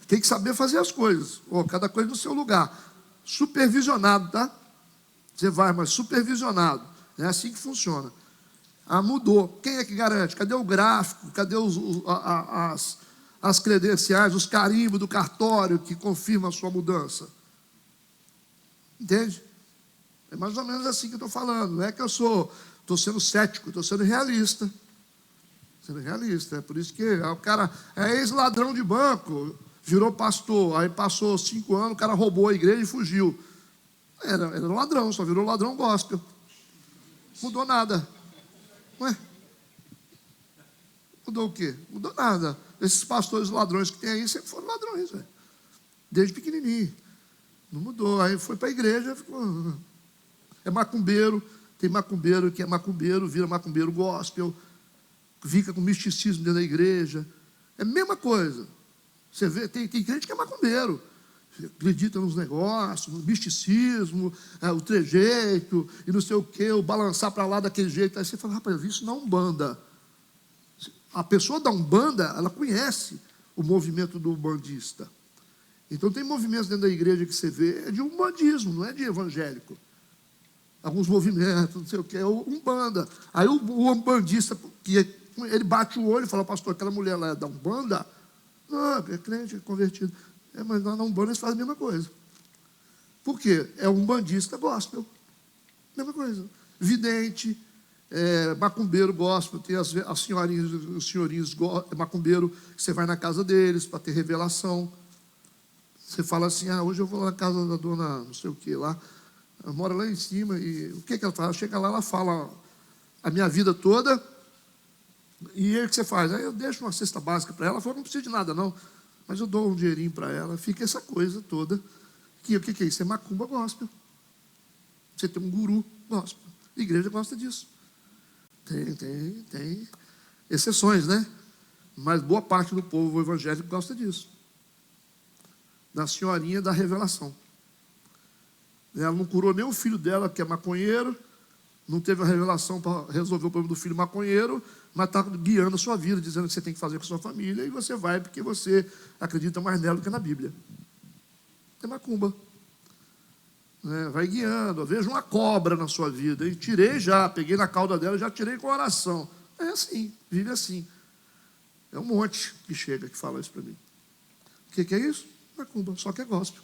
Tem que saber fazer as coisas. Cada coisa no seu lugar. Supervisionado, tá? Você vai, mas supervisionado. É assim que funciona. Mudou. Quem é que garante? Cadê o gráfico? Cadê as credenciais, os carimbos do cartório que confirmam a sua mudança? Entende? É mais ou menos assim que eu estou falando. Não é que eu estou sendo cético, estou sendo realista. Sendo realista. É por isso que o cara é ex-ladrão de banco, virou pastor, aí passou 5 anos, o cara roubou a igreja e fugiu. Era ladrão, só virou ladrão gospel. Mudou nada. Ué? Mudou o quê? Mudou nada. Esses pastores ladrões que tem aí sempre foram ladrões, velho. Desde pequenininho. Não mudou. Aí foi para a igreja, ficou... É macumbeiro, tem macumbeiro que é macumbeiro, vira macumbeiro gospel, fica com misticismo dentro da igreja. É a mesma coisa. Você vê, tem crente que é macumbeiro, acredita nos negócios, no misticismo, o trejeito, e não sei o quê, o balançar para lá daquele jeito. Aí você fala, rapaz, isso não é umbanda. A pessoa da umbanda, ela conhece o movimento do umbandista. Então tem movimentos dentro da igreja que você vê, é de umbandismo, não é de evangélico. Alguns movimentos, não sei o que, é umbanda. Aí o umbandista, ele bate o olho e fala, pastor, aquela mulher lá é da umbanda? Não, é crente, é convertido. Mas na umbanda eles fazem a mesma coisa. Por quê? É um umbandista gospel. Mesma coisa. Vidente, macumbeiro gospel, tem as senhorinhas, os senhorinhos macumbeiro, que você vai na casa deles para ter revelação. Você fala assim, hoje eu vou lá na casa da dona não sei o que lá, ela mora lá em cima, e o que ela faz? Chega lá, ela fala a minha vida toda, e aí o que você faz? Aí eu deixo uma cesta básica para ela, ela falou, não precisa de nada não, mas eu dou um dinheirinho para ela, fica essa coisa toda, que o que é isso? É macumba gospel. Você tem um guru gospel. A igreja gosta disso. Tem exceções, né? Mas boa parte do povo evangélico gosta disso. Da senhorinha da revelação. Ela não curou nem o filho dela, que é maconheiro, não teve a revelação para resolver o problema do filho maconheiro, mas está guiando a sua vida, dizendo o que você tem que fazer com a sua família, e você vai porque você acredita mais nela do que na Bíblia. É macumba. Vai guiando. Eu vejo uma cobra na sua vida, e tirei já, peguei na cauda dela, já tirei com a oração. É assim, vive assim. É um monte que chega, que fala isso para mim. O que é isso? Macumba, só que é gospel.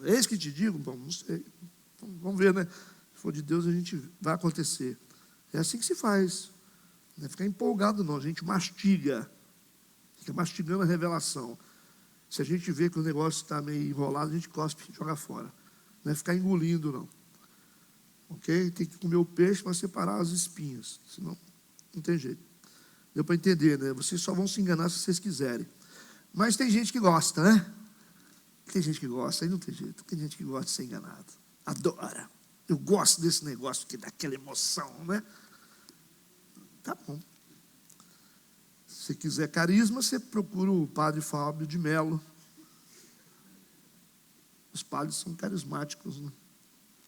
Eis que te digo, bom, não sei. Vamos ver, né? Se for de Deus, a gente vai acontecer. É assim que se faz. Não é ficar empolgado, não. A gente mastiga. Fica mastigando a revelação. Se a gente vê que o negócio está meio enrolado, a gente cospe e joga fora. Não é ficar engolindo, não. Ok? Tem que comer o peixe para separar as espinhas. Senão, não tem jeito. Deu para entender, né? Vocês só vão se enganar se vocês quiserem. Mas tem gente que gosta, né? Tem gente que gosta, aí não tem jeito. Tem gente que gosta de ser enganado. Adora. Eu gosto desse negócio que dá aquela emoção, né? Tá bom. Se você quiser carisma, você procura o padre Fábio de Mello. Os padres são carismáticos, né?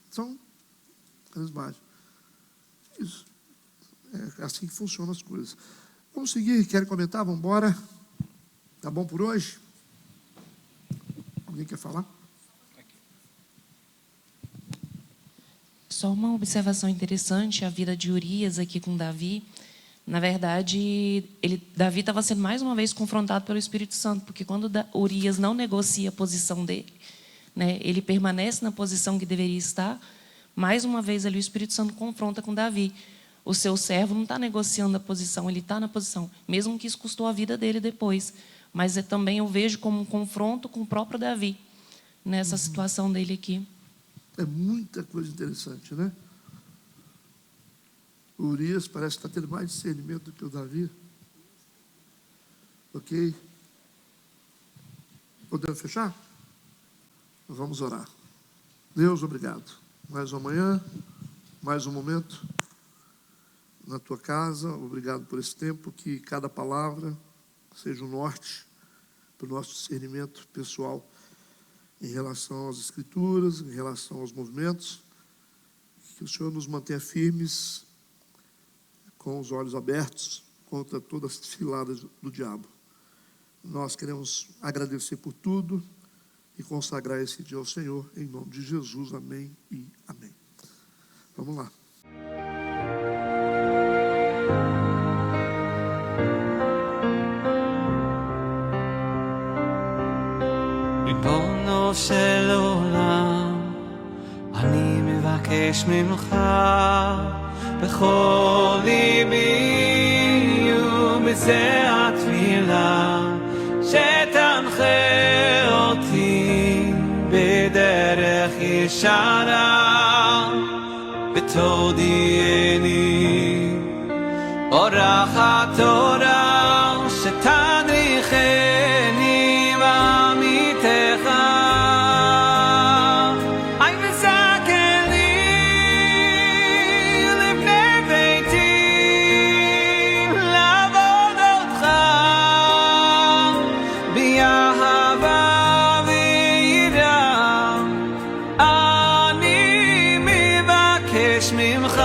São carismáticos. Isso. É assim que funcionam as coisas. Vamos seguir, querem comentar? Vamos embora. Tá bom por hoje? Alguém quer falar? Só uma observação interessante, a vida de Urias aqui com Davi. Na verdade, Davi estava sendo mais uma vez confrontado pelo Espírito Santo, porque quando Urias não negocia a posição dele, né, ele permanece na posição que deveria estar, mais uma vez ali o Espírito Santo confronta com Davi. O seu servo não está negociando a posição, ele está na posição, mesmo que isso custou a vida dele depois. Mas também eu vejo como um confronto com o próprio Davi, nessa situação dele aqui. É muita coisa interessante, né? O Urias parece estar tendo mais discernimento do que o Davi. Ok? Podemos fechar? Vamos orar. Deus, obrigado. Mais uma manhã, mais um momento na tua casa. Obrigado por esse tempo, que cada palavra seja um norte para o nosso discernimento pessoal em relação às Escrituras, em relação aos movimentos. Que o Senhor nos mantenha firmes, com os olhos abertos contra todas as ciladas do diabo. Nós queremos agradecer por tudo e consagrar esse dia ao Senhor, em nome de Jesus. Amém e amém. Vamos lá. ריבונו של עולם, אני מבקש ממך בכל ליבי ובזה התפילה, שתנחה אותי בדרך ישרה, ותודיעני אורח התורה, שתדריכני בעמיתך. היי וזכני לבני ביתי לעבוד אותך באהבה ויראה. אני מבקש ממך